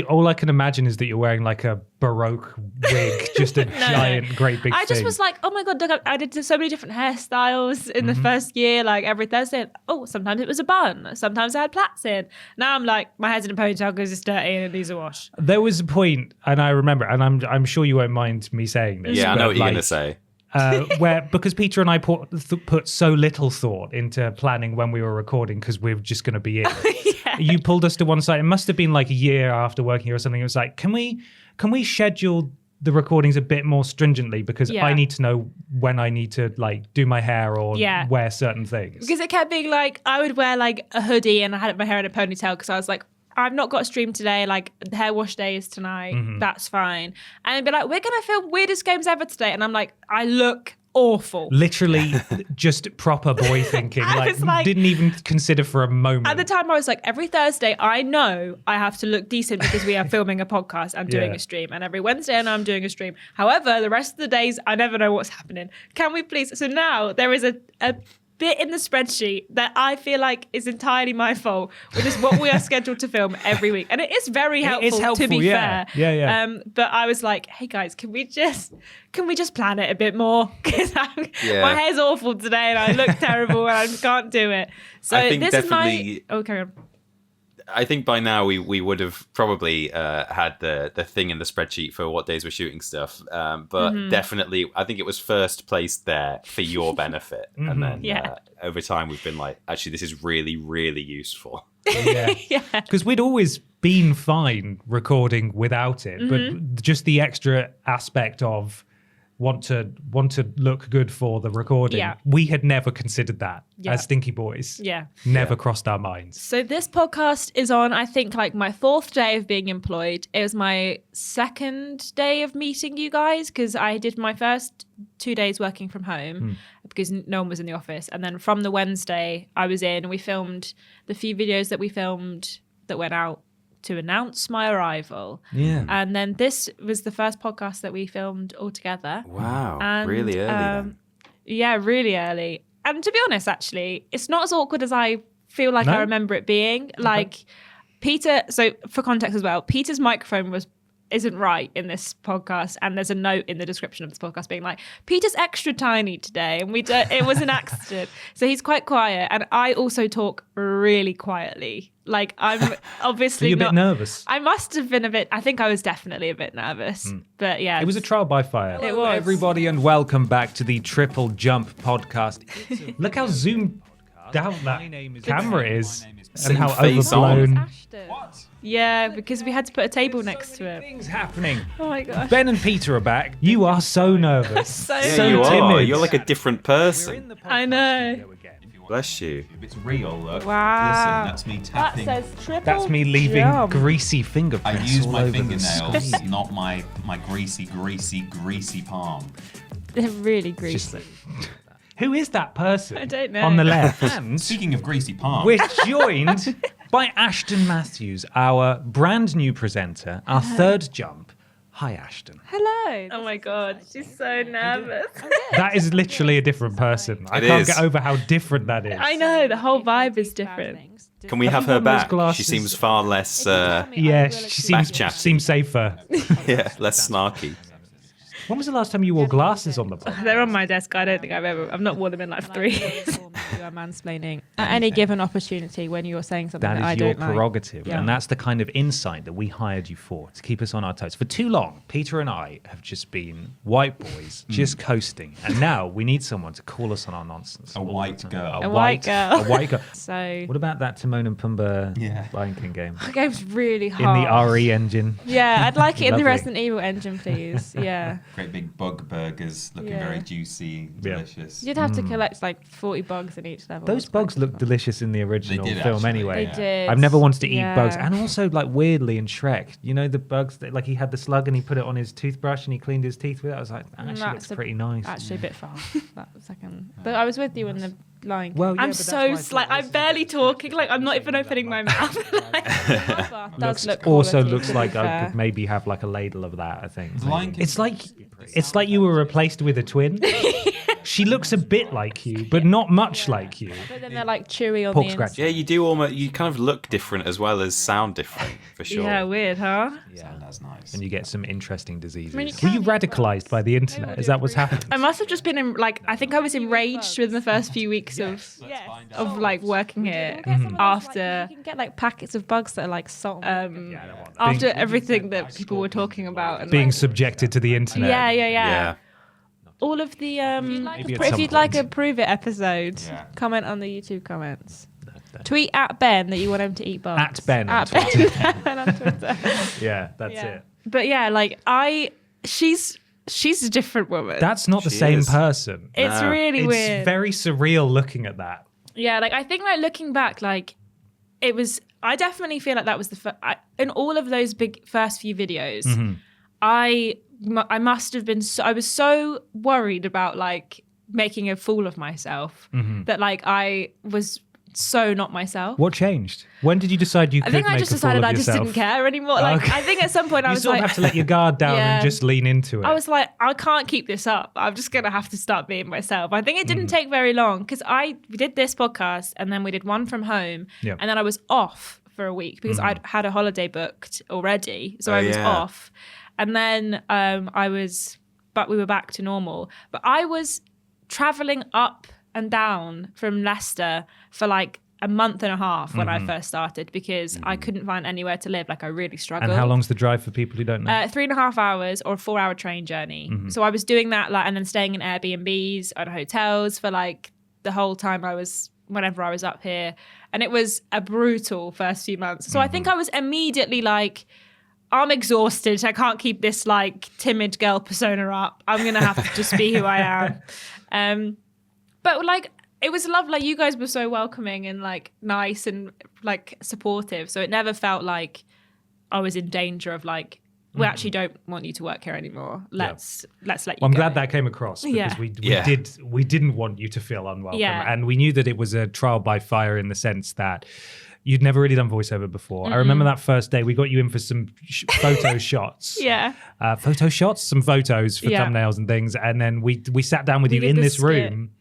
All I can imagine is that you're wearing like a Baroque wig, just a giant, great big I just thing. was like, oh my God, look, I did so many different hairstyles in the first year, like every Thursday. Oh, sometimes it was a bun. Sometimes I had plaits in. Now I'm like, my hair's in a ponytail because it's dirty and it needs a wash. There was a point, and I remember, and I'm sure you won't mind me saying this. Yeah, I know what you're going to say. Because Peter and I put so little thought into planning when we were recording because we were just going to be in. You pulled us to one side. It must have been like a year after working here or something. It was like, can we schedule the recordings a bit more stringently, because I need to know when I need to like do my hair or wear certain things. Because it kept being like, I would wear like a hoodie and I had my hair in a ponytail because I was like, I've not got a stream today, like the hair wash day is tonight, that's fine. And I'd be like, we're going to film weirdest games ever today. And I'm like, I look awful. Literally just proper boy thinking. was like- Didn't even consider for a moment. At the time, I was like, every Thursday, I know I have to look decent because we are filming a podcast and doing Yeah. a stream. And every Wednesday, I know I'm doing a stream. However, the rest of the days, I never know what's happening. Can we please? So now there is a bit in the spreadsheet that I feel like is entirely my fault, which is what we are scheduled to film every week. And it is very helpful, to be yeah. fair. Yeah, yeah. But I was like, hey guys, can we just plan it a bit more? Because my hair's awful today and I look terrible and I can't do it. So I think this is my... definitely- Oh, carry on. I think by now we would have probably had the thing in the spreadsheet for what days we're shooting stuff. But definitely, I think it was first placed there for your benefit. And then over time, we've been like, actually, this is really, really useful. Yeah. Because we'd always been fine recording without it, but just the extra aspect of want to look good for the recording. Yeah. We had never considered that Yeah. as Stinky Boys. Yeah. Never crossed our minds. So this podcast is on, I think, like my 4th day of being employed. It was my 2nd day of meeting you guys because I did my first 2 days working from home because no one was in the office. And then from the Wednesday, I was in and we filmed the few videos that we filmed that went out to announce my arrival. Yeah. And then this was the first podcast that we filmed all together. Wow, And, really early then. Yeah, really early. And to be honest, actually, it's not as awkward as I feel like No? I remember it being. Like Peter, so for context as well, Peter's microphone isn't right in this podcast, and there's a note in the description of this podcast being like, Peter's extra tiny today, and it was an accident. So he's quite quiet, and I also talk really quietly. Like I'm obviously So you're a bit not nervous. I must have been a bit. I think I was definitely a bit nervous, but yeah, It was a trial by fire. It was. Everybody, and welcome back to the Triple Jump Podcast. Look how zoomed out that camera is and Same how face overblown. Ashton. Yeah, because we had to put a table next to it. Things happening. Oh my gosh. Ben and Peter are back. You are so nervous. So Yeah, so you are. timid. You're like a different person. I know. Bless you. If it's real, look. Wow. Listen, that's me That tapping. says triple. That's me leaving jump. greasy I fingerprints use all my over the fingernails, screen. not my greasy palm. They're really greasy. Who is that person? I don't know. On the left. And Speaking of greasy palm, we're joined by Ashton Matthews, our brand new presenter, our third jump. Hi, Ashton. Hello. Oh my god, she's so nervous. That is literally a different person. I It can't is. get over how different that is. I know, the whole vibe is different. Can we Have have you her worn those back? glasses? She seems far less, Yeah, she seems Backchatting. safer. less snarky. When was the last time you wore glasses on the podcast? They're on my desk. I don't think I've not worn them in like 3 years. You are mansplaining at any given opportunity when you're saying something that, That I is your don't like. prerogative. Yeah. And that's the kind of insight that we hired you for, to keep us on our toes. For too long, Peter and I have just been white boys, just coasting. And now we need someone to call us on our nonsense. A white girl. A white girl. A white girl. So What about that Timon and Pumbaa Yeah. Lion King game? the game's really In hard. the RE engine. Yeah, I'd like it in the Lovely. Resident Evil engine, please. Yeah. Great big bug burgers, looking Yeah. very juicy, Yeah. delicious. You'd have to collect like 40 bugs in each level. Those It's quite bugs look difficult. delicious in the original did film actually, anyway. They did. I've never wanted to eat Yeah. bugs. And also, like, weirdly in Shrek, you know, the bugs that, like, he had the slug and he put it on his toothbrush and he cleaned his teeth with it. I was like, that actually looks That's a- pretty nice. Actually, a bit far. That second. But I was with you in the Lion King. Well, yeah, I'm but that's so why I thought like I'm this- barely talking. Like I'm not even opening my mouth. Does look Also quality, looks to be like I fair. could maybe have like a ladle of that, I think. The Lion King- It's like you were replaced with a twin. She looks a bit like you, but not much like you. But then they're like chewy on Pork the scratch. inside. Yeah, you do almost. You kind of look different as well as sound different, for sure. Yeah, weird, huh? So that's nice. And you get some interesting diseases. mean, you Were you can- radicalized by the internet? Is that what's happened? I must have just been in like I think I was enraged within the first few weeks of like working here after you can get like packets of bugs that are like salt. After everything that people were talking about and Being like, subjected to the internet. yeah. Yeah. All of the Maybe at if some you'd like a point. prove it episode, Yeah. comment on the YouTube comments. Tweet at Ben that you want him to eat bugs. At Ben on At Ben on Twitter. Yeah, that's Yeah. it. But yeah, like she's a different woman. That's not the She same is. person. It's No. really It's weird. very surreal looking at that. Yeah, like I think like looking back, like it was. I definitely feel like that was the in all of those big first few videos. I must have been. I was so worried about like making a fool of myself. That like I was so not myself. What changed? When did you decide you could make a fool of yourself? I think I just decided I just didn't care anymore. Like I think at some point I was sort like, of have to let your guard down and just lean into it. I was like, I can't keep this up. I'm just gonna have to start being myself. I think it didn't take very long because we did this podcast and then we did one from home, and then I was off for a week because I'd had a holiday booked already, so I was off, and then but we were back to normal. But I was traveling up and down from Leicester for like a month and a half when I first started because I couldn't find anywhere to live. Like I really struggled. And how long's the drive for people who don't know? 3.5 hours or a 4-hour train journey. So I was doing that and then staying in Airbnbs and hotels for like the whole time whenever I was up here. And it was a brutal first few months. So I think I was immediately like, I'm exhausted. I can't keep this like timid girl persona up. I'm going to have to just be who I am. But like, it was lovely. You guys were so welcoming and like nice and like supportive. So it never felt like I was in danger of like, we actually don't want you to work here anymore. Let's let you go. I'm glad that came across because we didn't want you to feel unwelcome. And we knew that it was a trial by fire in the sense that you'd never really done voiceover before. I remember that first day we got you in for some photo shots. Photo shots, some photos for thumbnails and things. And then we sat down with you in this room.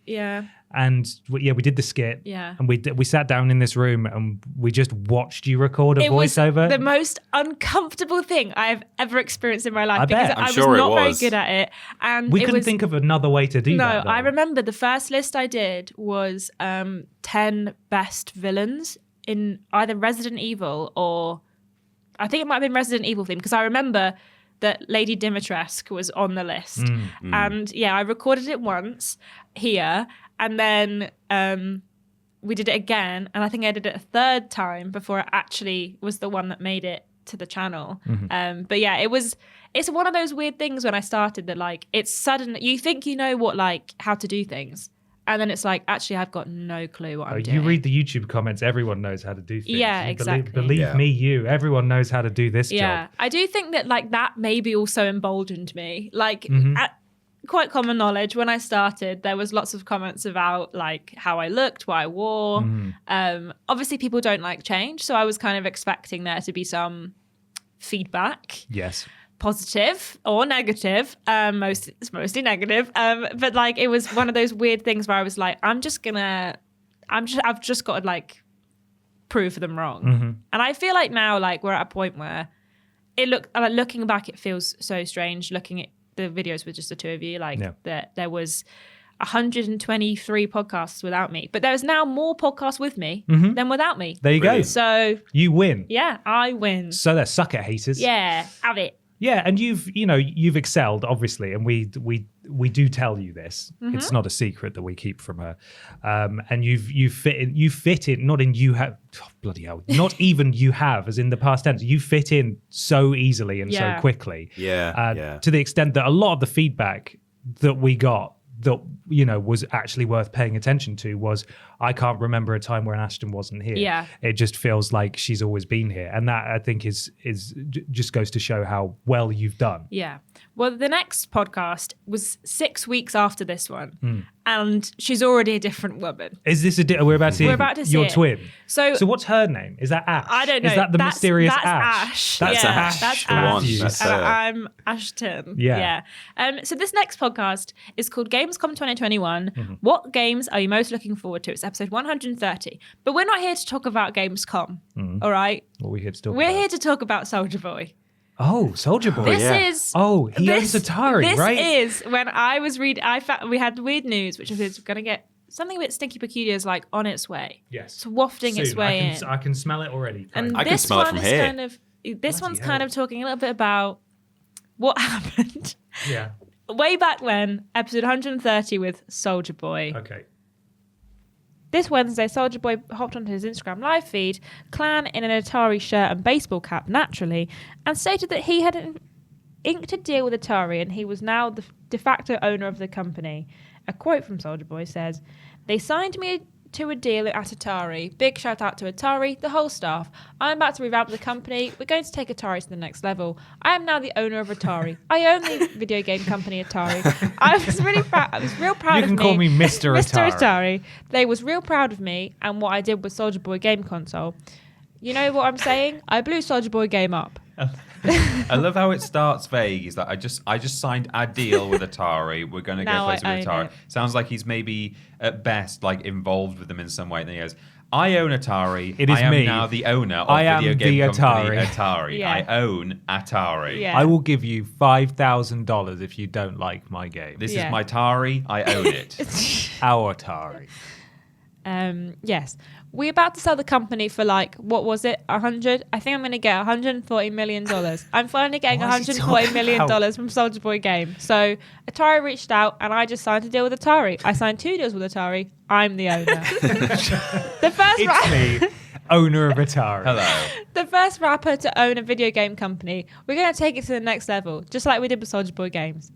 And we did the skit. And we sat down in this room and we just watched you record a voiceover. It was the most uncomfortable thing I've ever experienced in my life because I was not very good at it. And we couldn't think of another way to do that. No, I remember the first list I did was 10 best villains in either Resident Evil or I think it might have been Resident Evil theme because I remember that Lady Dimitrescu was on the list. And I recorded it once here and then we did it again and I think I did it a third time before it actually was the one that made it to the channel. But yeah, it's one of those weird things when I started that like it's sudden, you think you know what like how to do things. And then it's like, actually, I've got no clue what I'm doing. You read the YouTube comments, everyone knows how to do things. Yeah, exactly. Believe me, everyone knows how to do this job. Yeah, I do think that like that maybe also emboldened me. Like, quite common knowledge, when I started, there was lots of comments about like how I looked, what I wore. Obviously, people don't like change. So I was kind of expecting there to be some feedback. Yes. Positive or negative, it's mostly negative, but like it was one of those weird things where I was like, I've just got to like prove them wrong. And I feel like now like we're at a point where looking back, it feels so strange looking at the videos with just the two of you, like that there was 123 podcasts without me, but there's now more podcasts with me than without me. There you go. So you win. Yeah, I win. So they're suck it haters. Yeah, have it. Yeah, and you've excelled, obviously, and we do tell you this. It's not a secret that we keep from her. And you fit in, not in you have, bloody hell, not even you have, as in the past tense. You fit in so easily and so quickly. To the extent that a lot of the feedback that we got that was actually worth paying attention to was, I can't remember a time when Ashton wasn't here. Yeah. It just feels like she's always been here. And that, I think, is just goes to show how well you've done. Yeah. Well, the next podcast was 6 weeks after this one. And she's already a different woman. Is this we're about to see your twin? So what's her name? Is that Ash? I don't know. Is that the mysterious Ash? That's Ash. That's The Ash. one. That's And her. I'm Ashton. Yeah. So this next podcast is called Gamescom 2021. What games are you most looking forward to? It's episode 130. But we're not here to talk about Gamescom. All right? What are we here to talk about? We're here to talk about Soldier Boy. Oh, Soldier Boy. He owns Atari, right? This is when I was reading. We had weird news, which is going to get something a bit stinky peculiar is like on its way. Yes, it's wafting its way in. I can smell it already. And I can smell it from here. This one's kind of talking a little bit about what happened. Yeah. Way back when, episode 130 with Soldier Boy. Okay. This Wednesday, Soldier Boy hopped onto his Instagram live feed, Clan in an Atari shirt and baseball cap, naturally, and stated that he had inked a deal with Atari and he was now the de facto owner of the company. A quote from Soldier Boy says, "They signed me to a deal at Atari. Big shout out to Atari, the whole staff. I'm about to revamp the company. We're going to take Atari to the next level. I am now the owner of Atari. I own the video game company Atari. I was real proud of me. You can call me Mr. Mr. Atari. Atari. They was real proud of me and what I did with Soulja Boy game console. You know what I'm saying? I blew Soulja Boy game up. I love how it starts vague. He's like, I just signed a deal with Atari. We're going to go Now play I with own Atari. it. Sounds like he's maybe at best like involved with them in some way. And then he goes, I own Atari. It is I am me. now the owner of I am video game the company Atari. Atari. Yeah. I own Atari. Yeah. I will give you $5,000 if you don't like my game. This Yeah. is my Atari. I own it. Our Atari. Yes. We're about to sell the company for like, what was it? 100? I think I'm going to get $140 million. I'm finally getting What is he $140 million talking from Soulja Boy Game. So Atari reached out and I just signed a deal with Atari. I signed 2 deals with Atari. I'm the owner. The first It's me, owner of Atari. Hello. The first rapper to own a video game company. We're going to take it to the next level, just like we did with Soulja Boy Games.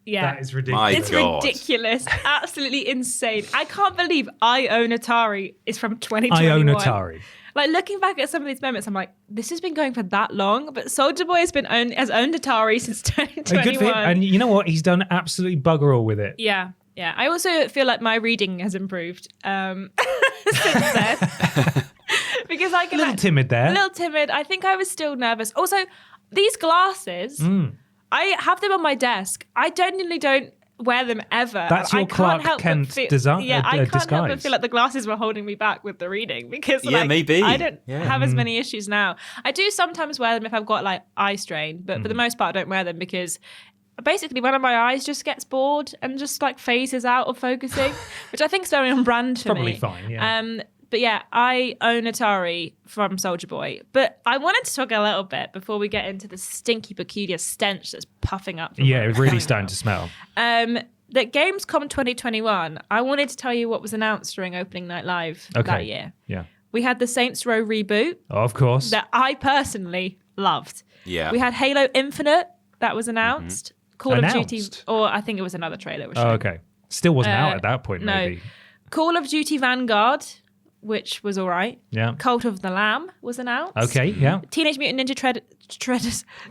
Yeah. That is ridiculous. My It's God. ridiculous. Absolutely insane. I can't believe I own Atari is from 2021. I own Atari. Like looking back at some of these moments, I'm like, this has been going for that long, but Soulja Boy has owned Atari since A 2021. good fit. And you know what? He's done absolutely bugger all with it. Yeah. I also feel like my reading has improved since then. Because I A can little timid there. a little timid. I think I was still nervous. Also, these glasses, I have them on my desk. I genuinely don't wear them ever. That's I your can't Clark help but Kent feel, Yeah, I can't help but disguise. feel like the glasses were holding me back with the reading because Yeah, like, maybe. I don't Yeah. have as many issues now. I do sometimes wear them if I've got like eye strain, but for the most part I don't wear them because basically one of my eyes just gets bored and just like phases out of focusing, which I think is very on brand for Probably me. fine, yeah. But yeah, I own Atari from Soulja Boy. But I wanted to talk a little bit before we get into the stinky, peculiar stench that's puffing up. From Yeah, where it's really coming starting from. to smell. That Gamescom 2021, I wanted to tell you what was announced during Opening Night Live Okay. that year. Yeah. We had the Saints Row reboot Oh, of course. that I personally loved. Yeah. We had Halo Infinite that was announced. Call of Duty, Announced? or I think it was another trailer. Was Oh, shown. okay. Still wasn't out at that point, no. maybe. Call of Duty Vanguard, which was all right. Yeah. Cult of the Lamb was announced. Okay, yeah. Teenage Mutant Ninja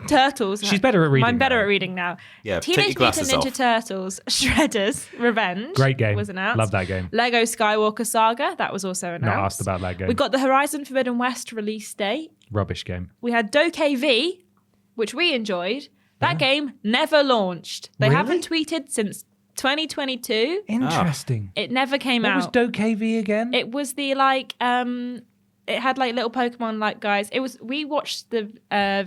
Turtles. She's better at reading I'm better now. at reading now. Yeah, take Teenage your glasses Mutant Ninja Turtles Shredder's Revenge. Great game. Was announced. Love that game. Lego Skywalker Saga. That was also announced. Not asked about that game. We got the Horizon Forbidden West release date. Rubbish game. We had Dokkan V, which we enjoyed. That game never launched. They Really? haven't tweeted since 2022. Interesting. It never came What out. was DoKV again? It was the like it had like little Pokemon like guys. It was we watched the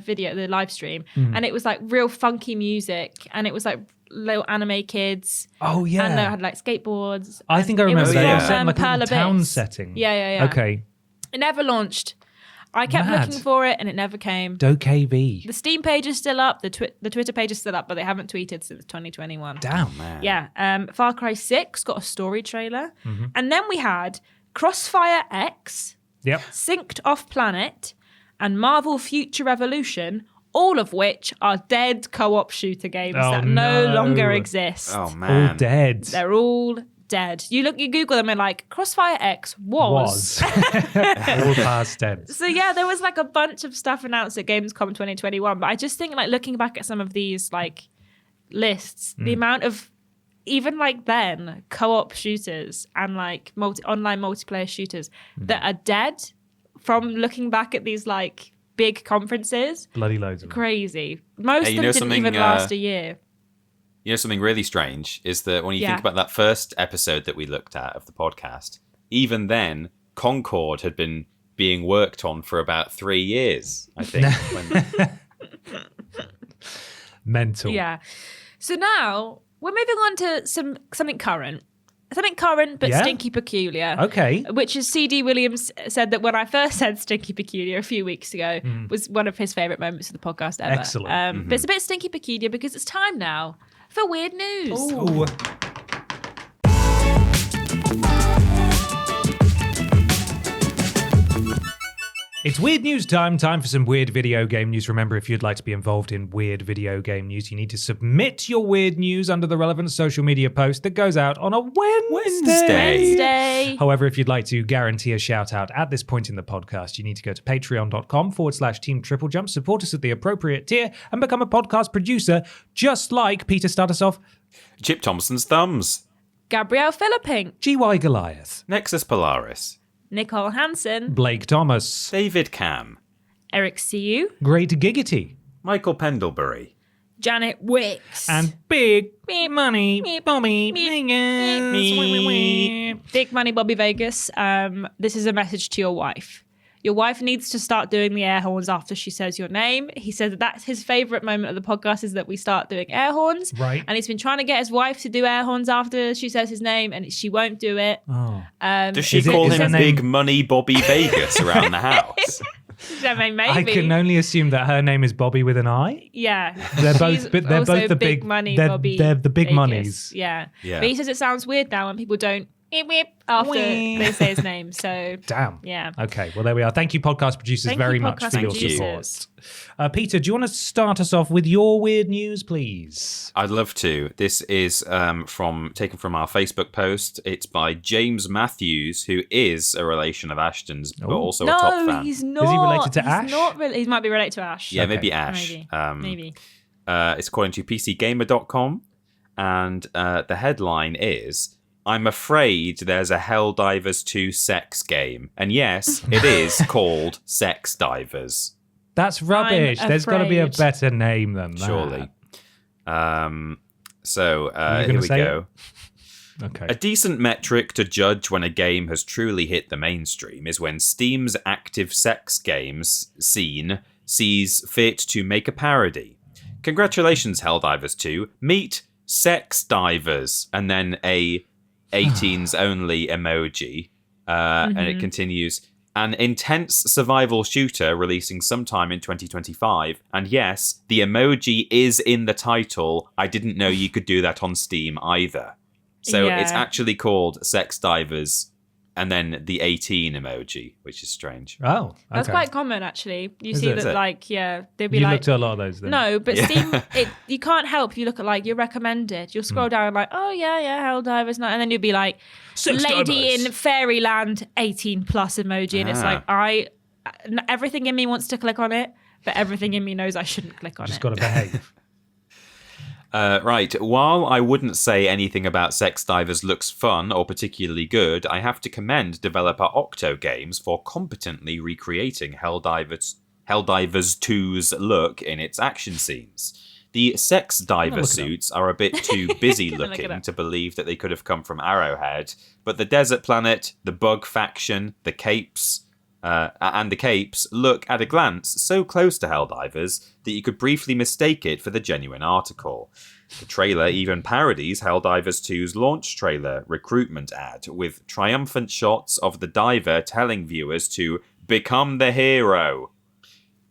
video, the live stream, and it was like real funky music, and it was like little anime kids. Oh, yeah. And they had like skateboards. I think I remember was that. from, It was set in like a Pearl little town Abyss. setting. Yeah. Okay. It never launched. I kept Mad. looking for it, and it never came. DoKV. The Steam page is still up. The Twitter page is still up, but they haven't tweeted since 2021. Damn. Man. Yeah. Far Cry 6 got a story trailer. Mm-hmm. And then we had Crossfire X, Yep. Synced Off Planet, and Marvel Future Revolution, all of which are dead co-op shooter games Oh, that no no. longer exist. Oh man. All dead. They're all dead. You Google them and like Crossfire X was. All past tense. So yeah, there was like a bunch of stuff announced at Gamescom 2021, but I just think like looking back at some of these like lists, the amount of even like then co-op shooters and like online multiplayer shooters that are dead from looking back at these like big conferences, Bloody loads of them. crazy. Most Hey, of you them know didn't something, even last a year. You know something really strange is that when you Yeah. think about that first episode that we looked at of the podcast, even then Concord had been being worked on for about 3 years, I think. Mental. Yeah. So now we're moving on to something current. Something current but Yeah? stinky peculiar. Okay. Which is C.D. Williams said that when I first said stinky peculiar a few weeks ago was one of his favourite moments of the podcast ever. Excellent. But it's a bit stinky peculiar because it's time now for weird news. Ooh. It's weird news time. Time for some weird video game news. Remember, if you'd like to be involved in weird video game news, you need to submit your weird news under the relevant social media post that goes out on a Wednesday. However, if you'd like to guarantee a shout out at this point in the podcast, you need to go to patreon.com/Team TripleJump, support us at the appropriate tier, and become a podcast producer, just like Peter. Start us off. Chip Thompson's Thumbs. Gabrielle Philippink. GY Goliath. Nexus Polaris. Nicole Hansen. Blake Thomas. David Cam. Eric Siu. Great Giggity. Michael Pendlebury. Janet Wicks. And Big Money Bobby Me. Big Money Bobby Vegas. This is a message to your wife. Your wife needs to start doing the air horns after she says your name. He said that's his favourite moment of the podcast is that we start doing air horns. Right. And he's been trying to get his wife to do air horns after she says his name, and she won't do it. Oh. Does she call him Big Money Bobby Vegas around the house? I mean, maybe. I can only assume that her name is Bobby with an I. Yeah. They're She's both the big money they're, Bobby they're the big Vegas. monies. Yeah. Yeah. But he says it sounds weird now when people don't after they say his name. So Damn. yeah. Okay, well there we are. Thank you, podcast producers, Thank very you, much podcast for your producers. support. Peter, do you want to start us off with your weird news, please? I'd love to. This is taken from our Facebook post. It's by James Matthews, who is a relation of Ashton's, but also a top No, fan. he's not. Is he related to He's Ash? Not he might be related to Ash. Yeah, Okay. maybe Ash. Maybe. It's according to PCGamer.com, and the headline is, I'm afraid there's a Helldivers 2 sex game. And yes, it is called Sex Divers. That's rubbish. There's got to be a afraid. better name than that. Surely. you Here gonna we say go. Okay. A decent metric to judge when a game has truly hit the mainstream is when Steam's active sex games scene sees fit to make a parody. Congratulations, Helldivers 2. Meet Sex Divers, and then a 18s only emoji. And it continues, an intense survival shooter releasing sometime in 2025. And yes, the emoji is in the title. I didn't know you could do that on Steam either. So it's Yeah. actually called Sex Divers and then the 18 emoji, which is strange. Oh, okay. That's quite common, actually. You Is see it? that, Is it? like, they'd be You like, looked at a lot of those then. no, but Yeah. Steam, you can't help. You look at like your recommended. You'll scroll down and like, oh yeah, Helldivers night, and then you'll be like, Sex lady divers. in fairyland 18 plus emoji, and it's like everything in me wants to click on it, but everything in me knows I shouldn't click on Just it. got to behave. Right, while I wouldn't say anything about Sex Divers looks fun or particularly good, I have to commend developer Octo Games for competently recreating Helldivers 2's look in its action scenes. The Sex Diver look it up. suits are a bit too busy Gonna look it looking up. to believe that they could have come from Arrowhead, but the desert planet, the bug faction, the capes look at a glance so close to Helldivers that you could briefly mistake it for the genuine article. The trailer even parodies Helldivers 2's launch trailer recruitment ad with triumphant shots of the diver telling viewers to become the hero.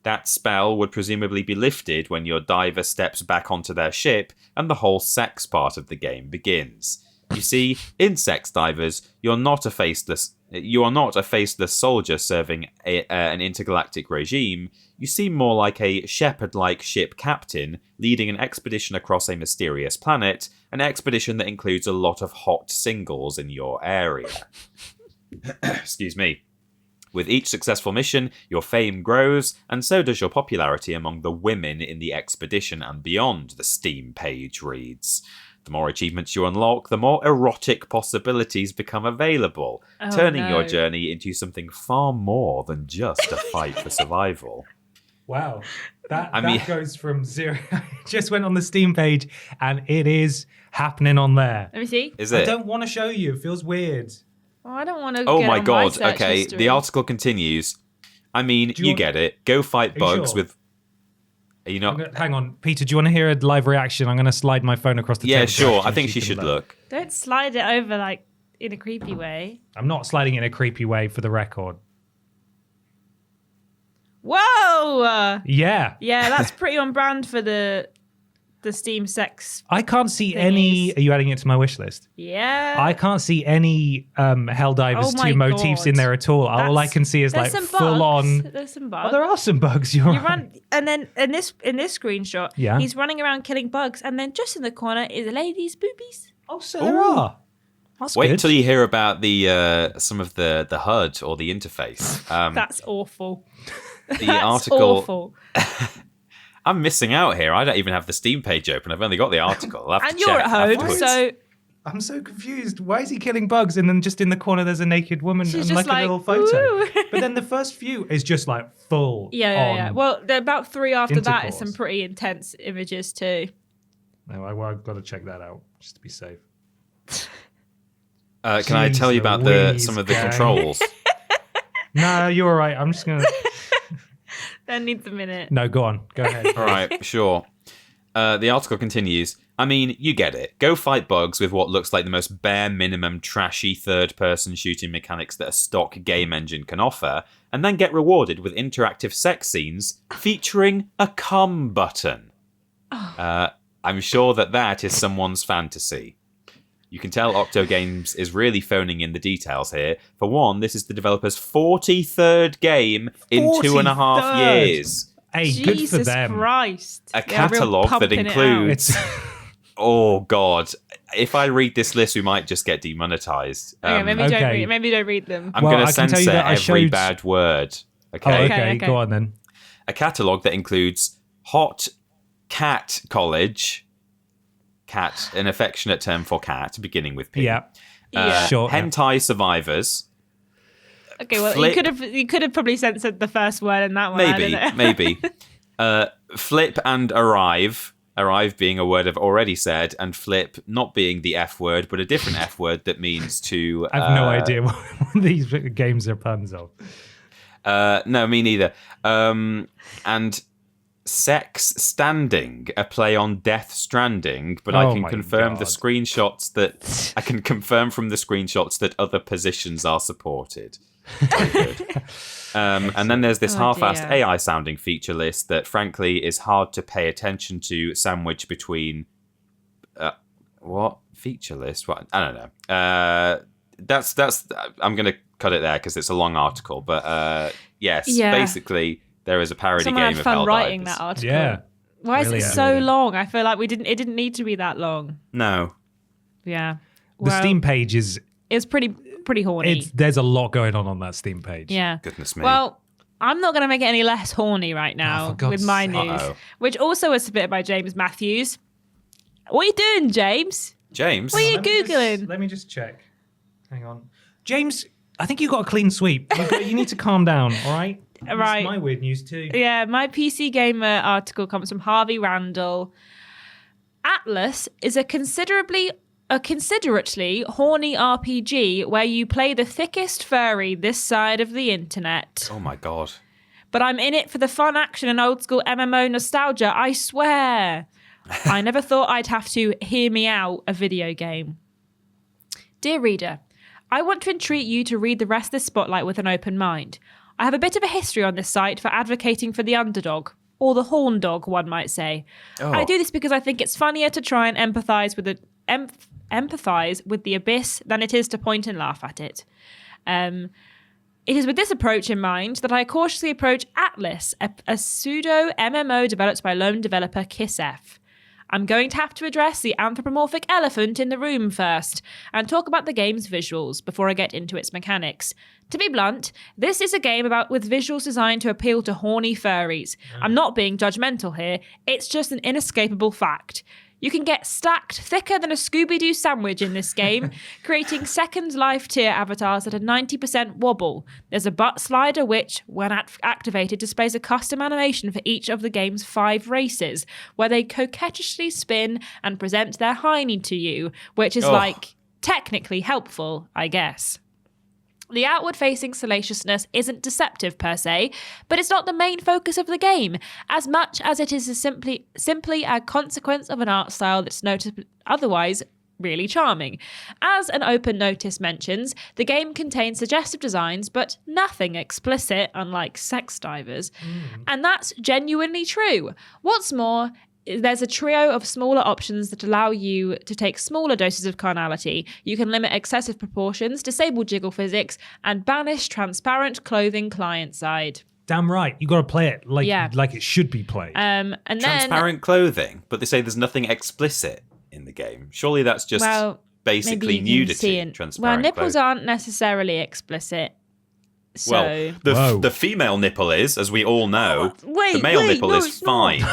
That spell would presumably be lifted when your diver steps back onto their ship and the whole sex part of the game begins. You see, in Sex Divers, you are not a faceless soldier serving an intergalactic regime. You seem more like a shepherd-like ship captain leading an expedition across a mysterious planet, an expedition that includes a lot of hot singles in your area. Excuse me. With each successful mission, your fame grows, and so does your popularity among the women in the expedition and beyond, the Steam page reads. The more achievements you unlock, the more erotic possibilities become available, turning your journey into something far more than just a fight for survival. Wow. That mean- goes from zero. I just went on the Steam page and it is happening on there. Let me see. Is I it? don't want to show you. It feels weird. Oh, I don't want to. Oh get my on god, search okay. history. The article continues. I mean, you you want- get it. Go fight you bugs sure? with... Are you not... Hang on. Peter, do you want to hear a live reaction? I'm going to slide my phone across the Yeah, table. sure. so I think she can should look. Don't slide it over like in a creepy way. I'm not sliding it in a creepy way for the record. Whoa! Yeah. Yeah, that's pretty on brand for the the Steam sex. I can't see thingies. any. Are you adding it to my wish list? Yeah. I can't see any Helldivers Oh my 2 motifs God. in there at all. All I can see is There's like some full on. bugs. There's some bugs. Oh, there are some bugs. You're You right. run, and then in this screenshot, Yeah. he's running around killing bugs, and then just in the corner is a lady's boobies. Oh, so there are. That's Wait good. until you hear about the some of the HUD or the interface. That's awful. The That's article. awful. I'm missing out here. I don't even have the Steam page open. I've only got the article. I'll have And to you're check at home, afterwards. so I'm so confused. Why is he killing bugs? And then just in the corner, there's a naked woman She's and just like a like, little photo. "Ooh." But then the first few is just like full. yeah. on Well, about 3 after that is some intercourse. pretty intense images too. No, I've got to check that out just to be safe. Can I tell you about Louise, some of the gang. controls? No, you're all right. I'm just gonna. That needs a minute. No, go on. Go ahead. All right, sure. The article continues. I mean, you get it. Go fight bugs with what looks like the most bare minimum trashy third-person shooting mechanics that a stock game engine can offer, and then get rewarded with interactive sex scenes featuring a cum button. I'm sure that is someone's fantasy. You can tell Octo Games is really phoning in the details here. For one, this is the developer's 43rd game in 2.5 43rd. years. Hey, Jesus good for them. Christ. A They're real catalogue that pumping it out. includes... It's Oh, God. If I read this list, we might just get demonetized. Okay, maybe Okay. don't read them. I'm Well, going I to can tell you censor that I every showed- bad word. oh, Okay? okay. Okay. Go on then. A catalogue that includes Hot Cat College. Cat, an affectionate term for cat, beginning with P. Yeah. Yeah. Sure. Hentai Survivors. Okay, well, Flip- you could have probably censored the first word in that one. I Maybe, don't know. maybe. Flip and arrive. Arrive being a word I've already said, and flip not being the F word, but a different F word that means to... I have no idea what these games are puns of. No, me neither. And Sex Standing, a play on Death Stranding, but I Oh can my confirm the God. screenshots that I can confirm from the screenshots that other positions are supported. Very good. And then there's this Oh, half-assed dear. AI sounding feature list that frankly is hard to pay attention to, sandwiched between what feature list? What I don't know. That's I'm gonna cut it there because it's a long article. But yes, Yeah. basically there is a parody Someone game had of fun Helldivers. writing that article. Yeah. Why is it Brilliant. so long? I feel like it didn't need to be that long. No, Yeah. The Well, Steam page is. it's pretty horny. There's a lot going on that Steam page. Yeah. goodness me. Well, I'm not going to make it any less horny right Oh, now for God's with my sake. news, Uh-oh. which also was submitted by James Matthews. What are you doing, James? James, What are you Let me just- Googling? let me just check. Hang on. James, I think you got a clean sweep. You need to calm down, all right? This is Right. my weird news too. Yeah, my PC Gamer article comes from Harvey Randall. Atlas is a considerately horny RPG where you play the thickest furry this side of the internet. oh my god, But I'm in it for the fun action and old school MMO nostalgia, I swear. I never thought I'd have to hear me out a video game. Dear reader, I want to entreat you to read the rest of this spotlight with an open mind. I have a bit of a history on this site for advocating for the underdog, or the horn dog, one might say. Oh. I do this because I think it's funnier to try and empathize with the abyss than it is to point and laugh at it. It is with this approach in mind that I cautiously approach Atlas, a pseudo MMO developed by lone developer KissF. I'm going to have to address the anthropomorphic elephant in the room first and talk about the game's visuals before I get into its mechanics. To be blunt, this is a game with visuals designed to appeal to horny furries. I'm not being judgmental here, it's just an inescapable fact. You can get stacked thicker than a Scooby-Doo sandwich in this game, creating second life tier avatars at a 90% wobble. There's a butt slider which, when activated, displays a custom animation for each of the game's 5 races, where they coquettishly spin and present their hiney to you, which is technically helpful, I guess. The outward-facing salaciousness isn't deceptive per se, but it's not the main focus of the game, as much as it is simply a consequence of an art style that's otherwise really charming. As an open notice mentions, the game contains suggestive designs, but nothing explicit, unlike Sex Divers. And that's genuinely true. What's more, there's a trio of smaller options that allow you to take smaller doses of carnality. You can limit excessive proportions, disable jiggle physics, and banish transparent clothing client side. Damn right. You got to play it like it should be played. And then Transparent clothing, but they say there's nothing explicit in the game. Surely that's just basically nudity. Transparent nipples clothing. aren't necessarily explicit. So the female nipple is, as we all know. The male nipple is fine.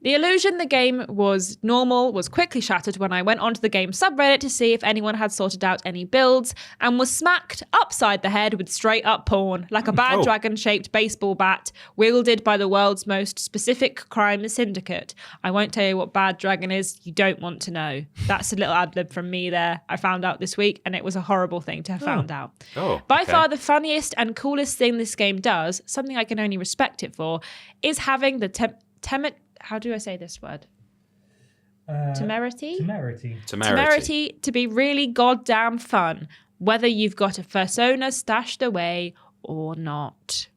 The illusion the game was normal was quickly shattered when I went onto the game subreddit to see if anyone had sorted out any builds and was smacked upside the head with straight up porn, like a bad dragon-shaped baseball bat wielded by the world's most specific crime syndicate. I won't tell you what bad dragon is. You don't want to know. That's a little ad-lib from me there. I found out this week, and it was a horrible thing to have found out. By far the funniest and coolest thing this game does, something I can only respect it for, is having the how do I say this word? Temerity to be really goddamn fun, whether you've got a persona stashed away or not.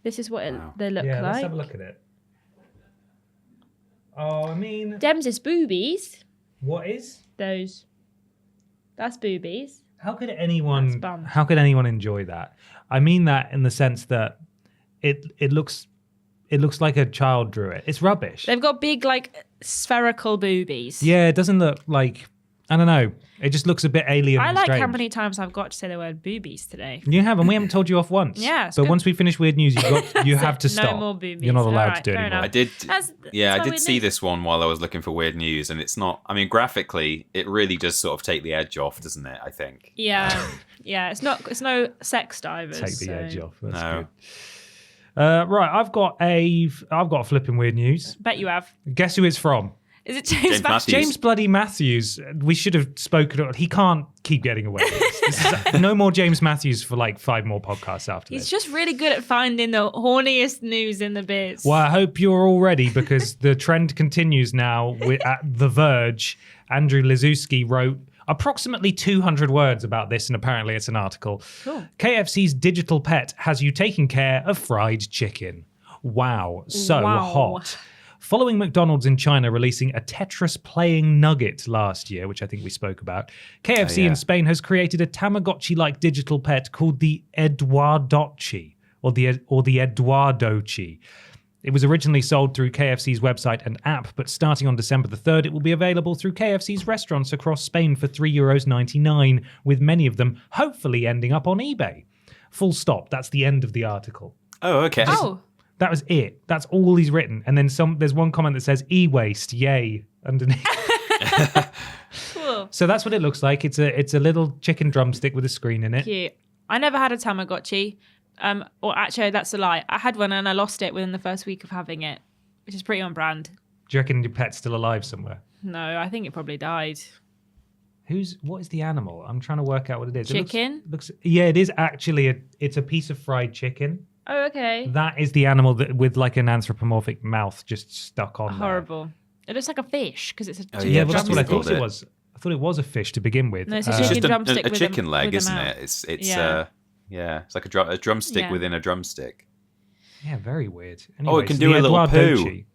This is what they look like. Let's have a look at it. Oh, I mean... Dems is boobies. What is? Those. That's boobies. How could anyone enjoy that? I mean that in the sense that it looks like a child drew it. It's rubbish. They've got big, like, spherical boobies. Yeah, it doesn't look like... I don't know. It just looks a bit alien and strange. How many times I've got to say the word boobies today. You have, and we haven't told you off once. Yeah, but once we finish weird news, you have to stop. No more boobies. You're not allowed All right, to do it fair anymore. enough. I did see this one while I was looking for weird news, and it's not... I mean, graphically, it really does sort of take the edge off, doesn't it, I think? Yeah. It's no sex divers. Take the edge off. That's No. good. Right, I've got a flipping weird news. Bet you have. Guess who it's from? Is it James Matthews? James bloody Matthews. We should have spoken. He can't keep getting away with this. This is no more James Matthews for like 5 more podcasts after He's this. just really good at finding the horniest news in the biz. Well, I hope you're all ready because the trend continues now. At The Verge, Andrew Liszewski wrote approximately 200 words about this, and apparently it's an article. Cool. KFC's digital pet has you taking care of fried chicken. Wow, so hot. Following McDonald's in China releasing a Tetris-playing nugget last year, which I think we spoke about, KFC in Spain has created a Tamagotchi-like digital pet called the Eduardochi, or the Eduardochi. It was originally sold through KFC's website and app, but starting on December the 3rd, it will be available through KFC's restaurants across Spain for €3.99, with many of them hopefully ending up on eBay. Full stop. That's the end of the article. Oh, okay. That was it. That's all he's written. And then there's one comment that says e-waste, yay, underneath. Cool. So that's what it looks like. It's a little chicken drumstick with a screen in it. Cute. I never had a Tamagotchi. Or actually, that's a lie. I had one and I lost it within the first week of having it, which is pretty on brand. Do you reckon your pet's still alive somewhere? No, I think it probably died. What is the animal? I'm trying to work out what it is. Chicken? It is actually it's a piece of fried chicken. Oh, okay. That is the animal with like an anthropomorphic mouth just stuck on Horrible. It looks like a fish because it's a chicken Yeah, well, that's what I drumstick. thought it was. I thought it was a fish to begin with. No, it's a It's chicken just drumstick a with chicken leg, with a isn't mouth. it? It's Yeah. it's like a drumstick within a drumstick. Yeah, very weird. Oh, it Anyways, can do the a little Eduardochi.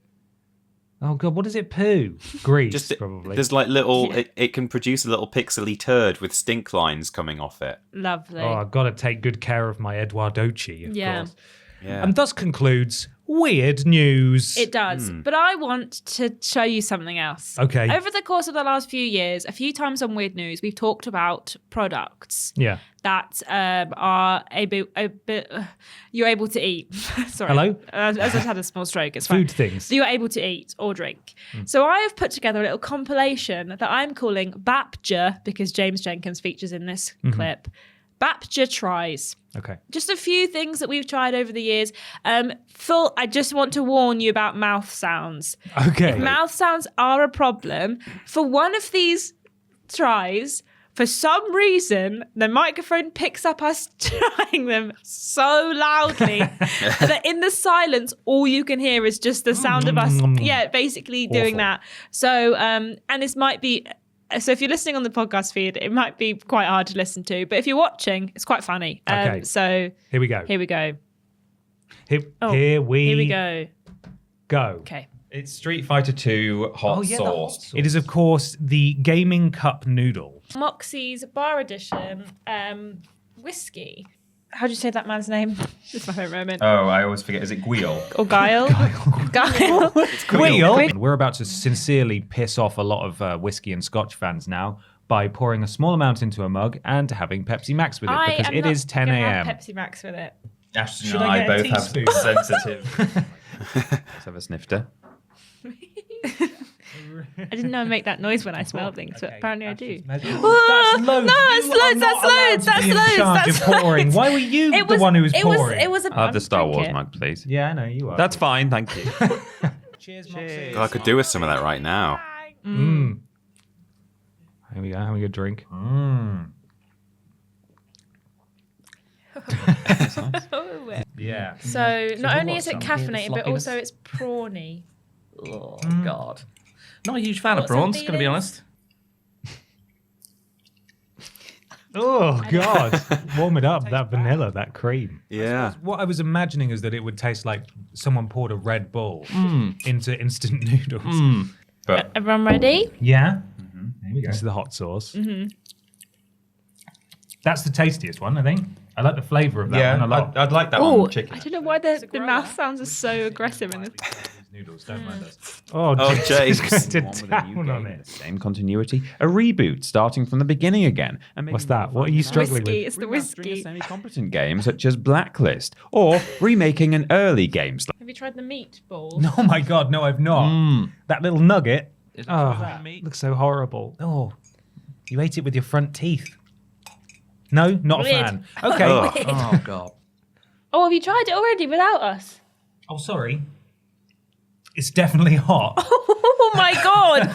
Oh god, what does it poo? Grease, probably. There's like little. It can produce a little pixely turd with stink lines coming off it. Lovely. Oh, I've got to take good care of my Eduardochi, of course. Yeah. And thus concludes Weird News. It does. But I want to show you something else. Okay. Over the course of the last few years, a few times on Weird News, we've talked about products that are you're able to eat. Sorry. Hello? I just had a small stroke. It's fine. Food things. So you're able to eat or drink. So I have put together a little compilation that I'm calling BAPJA, because James Jenkins features in this clip. BAPJA tries. Okay. Just a few things that we've tried over the years. Phil, I just want to warn you about mouth sounds. Okay. If mouth sounds are a problem, for one of these tries, for some reason, the microphone picks up us trying them so loudly that in the silence, all you can hear is just the sound of us, basically doing that. So, and this might be... So if you're listening on the podcast feed, it might be quite hard to listen to. But if you're watching, it's quite funny. Okay. So here we go. Here we go. Here we go. Go. Okay. It's Street Fighter 2 hot the hot sauce. sauce. It is, of course, the gaming cup noodle. Moxie's Bar Edition whiskey. How do you say that man's name? It's my favourite moment. Oh, I always forget. Is it Guile? Or Guile? Guile. Wheel. We're about to sincerely piss off a lot of whiskey and scotch fans now by pouring a small amount into a mug and having Pepsi Max with it because it is 10 a.m. Pepsi Max with it. Ashton Should and I I get a both have teaspoon? sensitive. Let's have a snifter. I didn't know I make that noise when I smell things, but apparently I do. That's loads. No, it's You are loads, not that's allowed loads, to be in that's charge loads, of that's pouring. loads. Why were you the one who was pouring? It was I'll have the Star Wars drink it. mug, please. Yeah, I know you are. That's fine, thank you. Cheers, Moxie. God, I could do with some of that right now. Mm. Here we go. Having a drink. Yeah. So not only is it some caffeinated, but sloppiness? also it's prawny. Oh, God. Not a huge fan What's of prawns, the going to be feelings? honest. Oh, God. Warm it up. That vanilla, that cream. Yeah. What I was imagining is that it would taste like someone poured a Red Bull into instant noodles. But Everyone ready? Yeah. There we go. This is the hot sauce. That's the tastiest one, I think. I like the flavour of that one a lot. I'd like that Oh, on chicken. I don't know why the mouth sounds are so aggressive in this. Noodles, don't mind us. Oh, James. to One with a new town on game in it. the same continuity, a reboot starting from the beginning again. And maybe What's that? What are you struggling Whiskey, with? it's the remastering a whiskey. semi-competent game such as Blacklist, or remaking an early game. Have you tried the meatball? Oh my God, no, I've not. That little nugget. Oh, that meat? looks so horrible. Oh, you ate it with your front teeth. No, not a Weird. fan. Okay. Ugh. Oh, God. Oh, have you tried it already without us? Oh, sorry. It's definitely hot. Oh my God!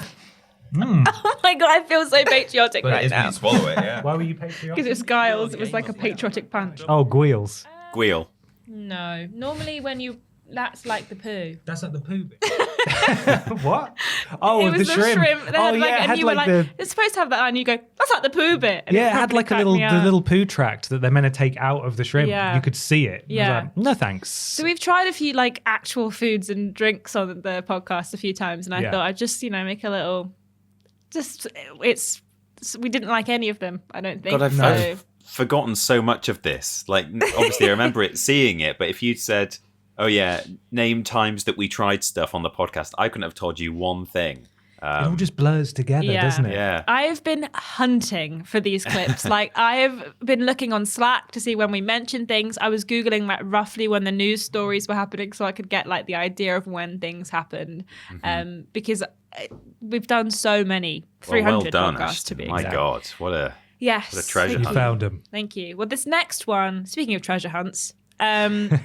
Oh my God, I feel so patriotic But it right is when now. you swallow it, yeah. Why were you patriotic? Because it was Giles, it was like a patriotic punch. Oh, Guiles. Guile. No, normally when you, that's like the poo. That's like the poo bit. What? Oh, It was the shrimp. They Oh, had like, yeah, it and had you were like like, the... it's supposed to have that, and you go, that's like the poo bit. And Yeah, it had probably like a cracked little me the up. little poo tract that they're meant to take out of the shrimp. Yeah. You could see it. I was Yeah. like, no thanks. So we've tried a few like actual foods and drinks on the podcast a few times, and I Yeah. thought I'd just make a little. We didn't like any of them. I don't think. God, I've, so. I've forgotten so much of this. Like, obviously, I remember seeing it, but if you'd said, "Oh yeah, name times that we tried stuff on the podcast," I couldn't have told you one thing. It all just blurs together, Yeah. doesn't it? Yeah. I've been hunting for these clips. Like I've been looking on Slack to see when we mentioned things. I was Googling like roughly when the news stories were happening so I could get like the idea of when things happened. Because we've done so many, 300 well done, podcasts Ashton. to be My exact. God, what a Yes. treasure You hunt. found them. Thank you. Well, this next one, speaking of treasure hunts,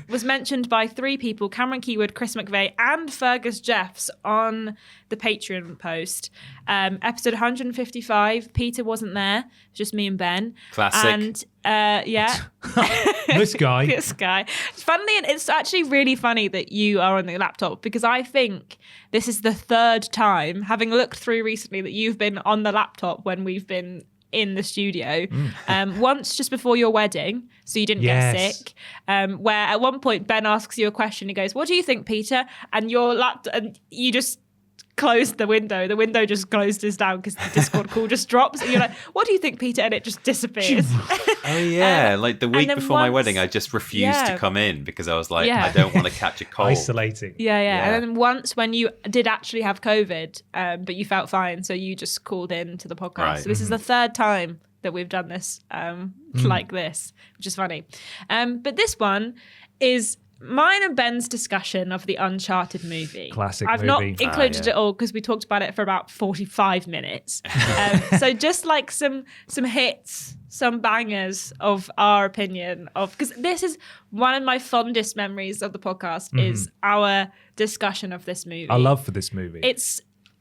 was mentioned by 3 people, Cameron Keywood, Chris McVeigh, and Fergus Jeffs on the Patreon post. Episode 155, Peter wasn't there, just me and Ben. Classic. And yeah. This guy. This guy. Funnily, and it's actually really funny that you are on the laptop because I think this is the 3rd time, having looked through recently, that you've been on the laptop when we've been in the studio. Once just before your wedding, so you didn't get Yes. sick. Where at one point Ben asks you a question, he goes, "What do you think, Peter?" And your laptop, and you just closed the window. The window just closes down because the Discord call just drops, and you're like, "What do you think, Peter?" And it just disappears. Oh yeah, like the week then before my once- wedding, I just refused Yeah. to come in because I was like, Yeah. I don't want to catch a cold. Isolating. Yeah. Yeah. And then once when you did actually have COVID, but you felt fine, so you just called in to the podcast. Right. So this is the 3rd time that we've done this like this, which is funny. But this one is mine and Ben's discussion of the Uncharted movie. Classic I've movie. not included yeah. it all because we talked about it for about 45 minutes. So just like some hits, some bangers of our opinion of, because this is one of my fondest memories of the podcast is our discussion of this movie. Our love for this movie.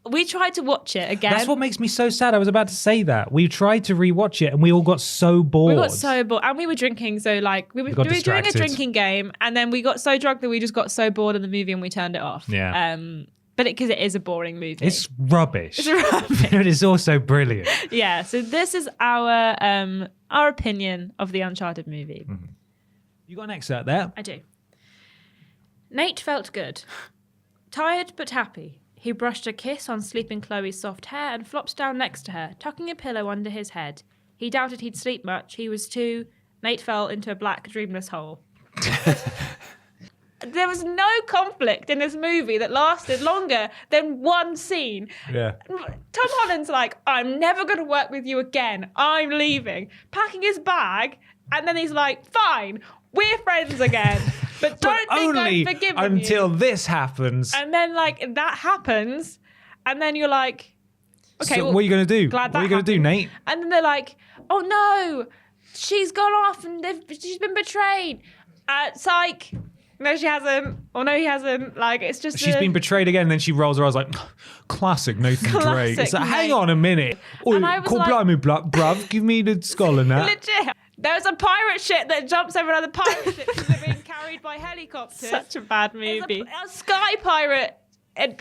We tried to watch it again. That's what makes me so sad. I was about to say that. We tried to rewatch it and we all got so bored. We got so bored, and we were drinking. So like we were got doing a distracted. drinking game, and then we got so drunk that we just got so bored of the movie and we turned it off. Yeah. But because it is a boring movie. It's rubbish. It's rubbish. But it's also brilliant. Yeah. So this is our opinion of the Uncharted movie. You got an excerpt there? I do. Nate felt good. Tired but happy, he brushed a kiss on sleeping Chloe's soft hair and flopped down next to her, tucking a pillow under his head. He doubted he'd sleep much. He was too... Nate fell into a black, dreamless hole. There was no conflict in this movie that lasted longer than one scene. Yeah. Tom Holland's like, I'm never going to work with you again. I'm leaving. Packing his bag, and then he's like, fine, we're friends again. But don't think only I've forgiven until you. this happens. And then, like, that happens, and then you're like, okay, So well, what are you going to do? glad What are you that going to do, happened. Nate? And then they're like, oh no, she's gone off and she's been betrayed. Psych. No, she hasn't. Or no, he hasn't. Like, it's just She's been betrayed again, and then she rolls her eyes like, classic Nathan Drake. Classic It's like, hang Nate. on a minute. And I was like- blimey, bruv, give me the skull and that. legit. There's a pirate ship that jumps over another pirate ship because they're being carried by helicopters. Such a bad There's movie. a sky pirate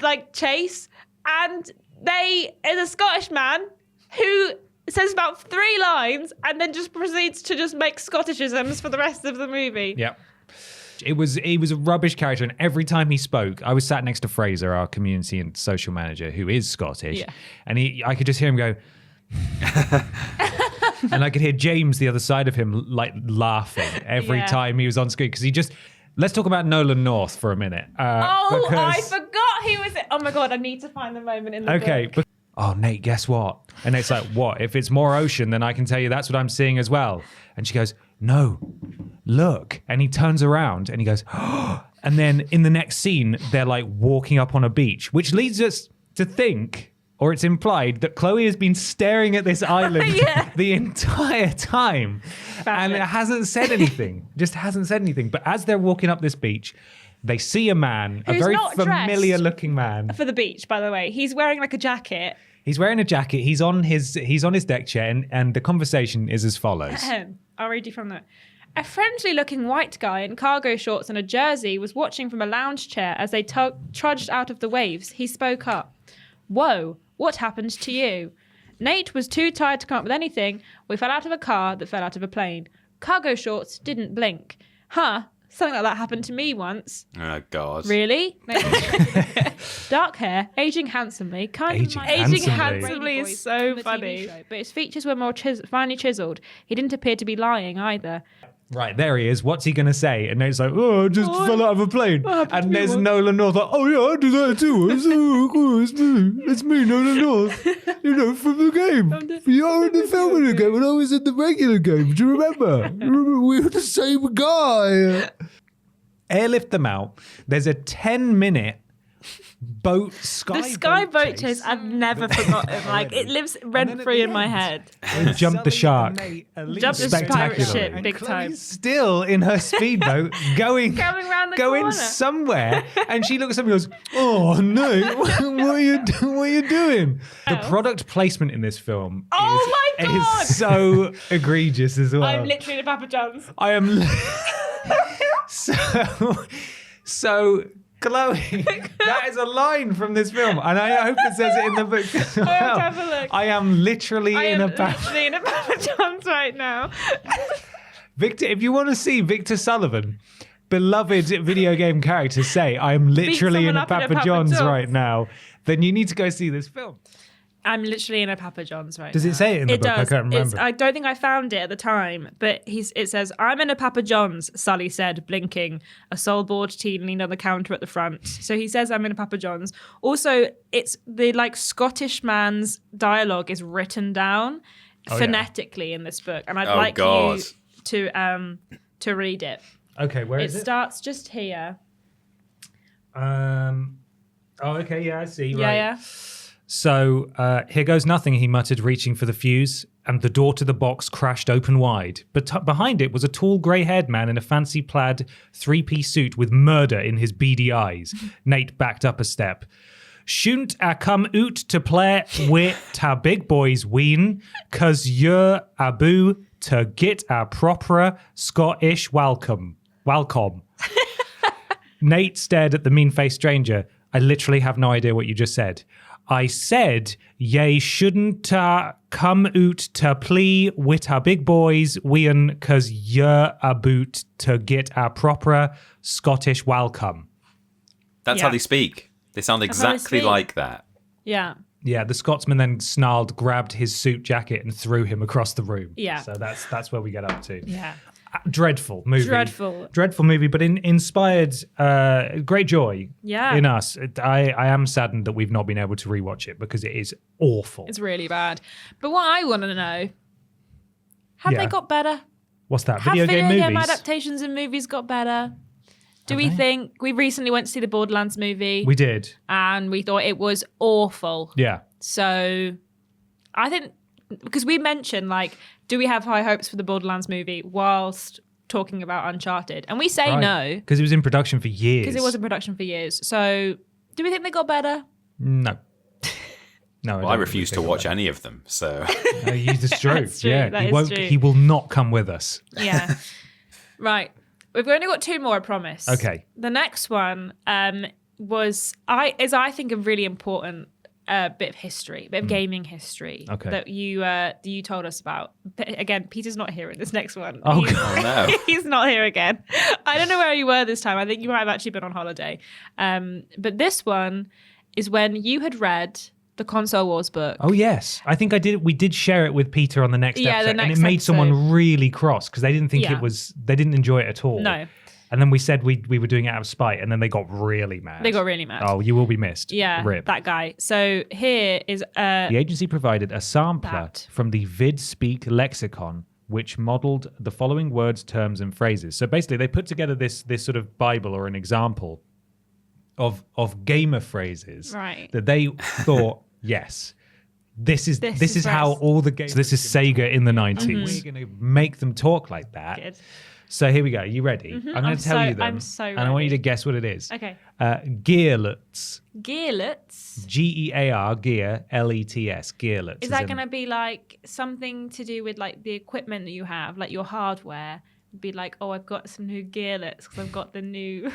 like chase, and there's a Scottish man who says about 3 lines and then just proceeds to just make Scottishisms for the rest of the movie. Yep. He was a rubbish character, and every time he spoke, I was sat next to Fraser, our community and social manager, who is Scottish, Yeah. and I could just hear him go, and I could hear James the other side of him like laughing every Yeah. time he was on screen because he just. Let's talk about Nolan North for a minute. Oh, I because- forgot he was. Oh my god, I need to find the moment in the Okay. book. Oh, Nate, guess what? And it's like, what? If it's more ocean, then I can tell you that's what I'm seeing as well. And she goes, no, look. And he turns around and he goes, oh. And then in the next scene, they're like walking up on a beach, which leads us to think, or it's implied, that Chloe has been staring at this island Yeah. the entire time. And it hasn't said anything. Just hasn't said anything. But as they're walking up this beach, they see a man, a Who's very not dressed. familiar looking man. For the beach, by the way, he's wearing like a jacket. He's wearing a jacket. He's on his deck chair, and the conversation is as follows. I'll read you from that. A friendly-looking white guy in cargo shorts and a jersey was watching from a lounge chair as they trudged out of the waves. He spoke up. Whoa, what happened to you? Nate was too tired to come up with anything. We fell out of a car that fell out of a plane. Cargo shorts didn't blink. Huh, something like that happened to me once. Oh, God. Really? Dark hair, aging handsomely, kind Aging of handsomely. handsomely is so funny. But his features were more finely chiseled. He didn't appear to be lying either. Right, there he is. What's he going to say? And Nate's like, oh, I just fell out of a plane. And there's Nolan North like, oh, yeah, I do that too. It's, cool, it's me. It's me, Nolan North. You know, from the game. You're in the film of the game, and I was in the regular game. Do you remember? We were the same guy. Airlift them out. There's a 10-minute boat The sky boat chase, I've never forgotten. Like, it lives rent free in my head. They jumped the shark. Jumped the pirate ship, And big Chloe's time. still in her speedboat going around the going corner. somewhere, and she looks at me and goes, "Oh no, what are you doing?" The product placement in this film Oh my God! is so egregious as well. I'm literally the Papa John's. I am so Chloe, that is a line from this film, and I hope it says it in the book as well. I have to have a look. I am literally I in am a Papa. literally in a Papa John's right now. Victor, if you want to see Victor Sullivan, beloved video game character, say, I am literally in someone a up in a Papa Papa John's John's. right now, then you need to go see this film. I'm literally in a Papa John's right Does now. it say it in the It book? does. I can't remember. I don't think I found it at the time, but it says, I'm in a Papa John's, Sully said, blinking. A soul-bored teen leaned on the counter at the front. So he says, I'm in a Papa John's. Also, it's the Scottish man's dialogue is written down phonetically in this book. And I'd like God. you to read it. Okay, where It is it? starts just here. Oh, okay, yeah, I see. Yeah, right. yeah. So, here goes nothing, he muttered, reaching for the fuse, and the door to the box crashed open wide. But behind it was a tall, grey-haired man in a fancy plaid three-piece suit with murder in his beady eyes. Nate backed up a step. Shouldn't I come out to play with ta big boys, ween, 'cause you're a boo to get a proper Scottish welcome. Nate stared at the mean-faced stranger. I literally have no idea what you just said. I said, ye shouldn't come out to play with our big boys, wean, 'cause you're about to get a proper Scottish welcome. That's Yeah. how they speak. They sound I've never exactly seen. like that. Yeah. Yeah, the Scotsman then snarled, grabbed his suit jacket, and threw him across the room. Yeah. So that's where we get up to. Yeah. Dreadful movie. Dreadful movie, but inspired great joy in us. I am saddened that we've not been able to rewatch it because it is awful. It's really bad. But what I want to know, have they got better? What's that? Have Video game movies? adaptations in movies got better? Do we think we recently went to see the Borderlands movie? We did. And we thought it was awful. Yeah. So I think because we mentioned like, do we have high hopes for the Borderlands movie whilst talking about Uncharted? And we say no. Because it was in production for years. Because it was in production for years. So do we think they got better? No. No. Well, I refuse to watch any of them. So it's true. That's true. Yeah. That He is true. He will not come with us. Yeah. Right. We've only got 2 more, I promise. Okay. The next one I think a really important bit of history, bit of gaming history that you told us about. But again, Peter's not here in this next one. Oh, no. He's not here again. I don't know where you were this time. I think you might have actually been on holiday. But this one is when you had read the Console Wars book. Oh yes, I think I did. We did share it with Peter on the next episode, and it made someone really cross because they didn't think it was. They didn't enjoy it at all. No. And then we said we were doing it out of spite, and then they got really mad. They got really mad. Oh, you will be missed. Yeah, Rip. that guy. So here is The agency provided a sampler from the VidSpeak lexicon, which modeled the following words, terms, and phrases. So basically, they put together this sort of Bible or an example of gamer phrases that they thought, yes, this is how all the games. So this is Sega in the 90s. We're going to make them talk like that. Good. So here we go. You ready? I'm going to tell you them. I'm so ready. And I want you to guess what it is. Okay. Gearlets. Gearlets. Gear, gear, LETS. Gearlets. Is that going to be like something to do with like the equipment that you have, like your hardware? Be like, oh, I've got some new gearlets because I've got the new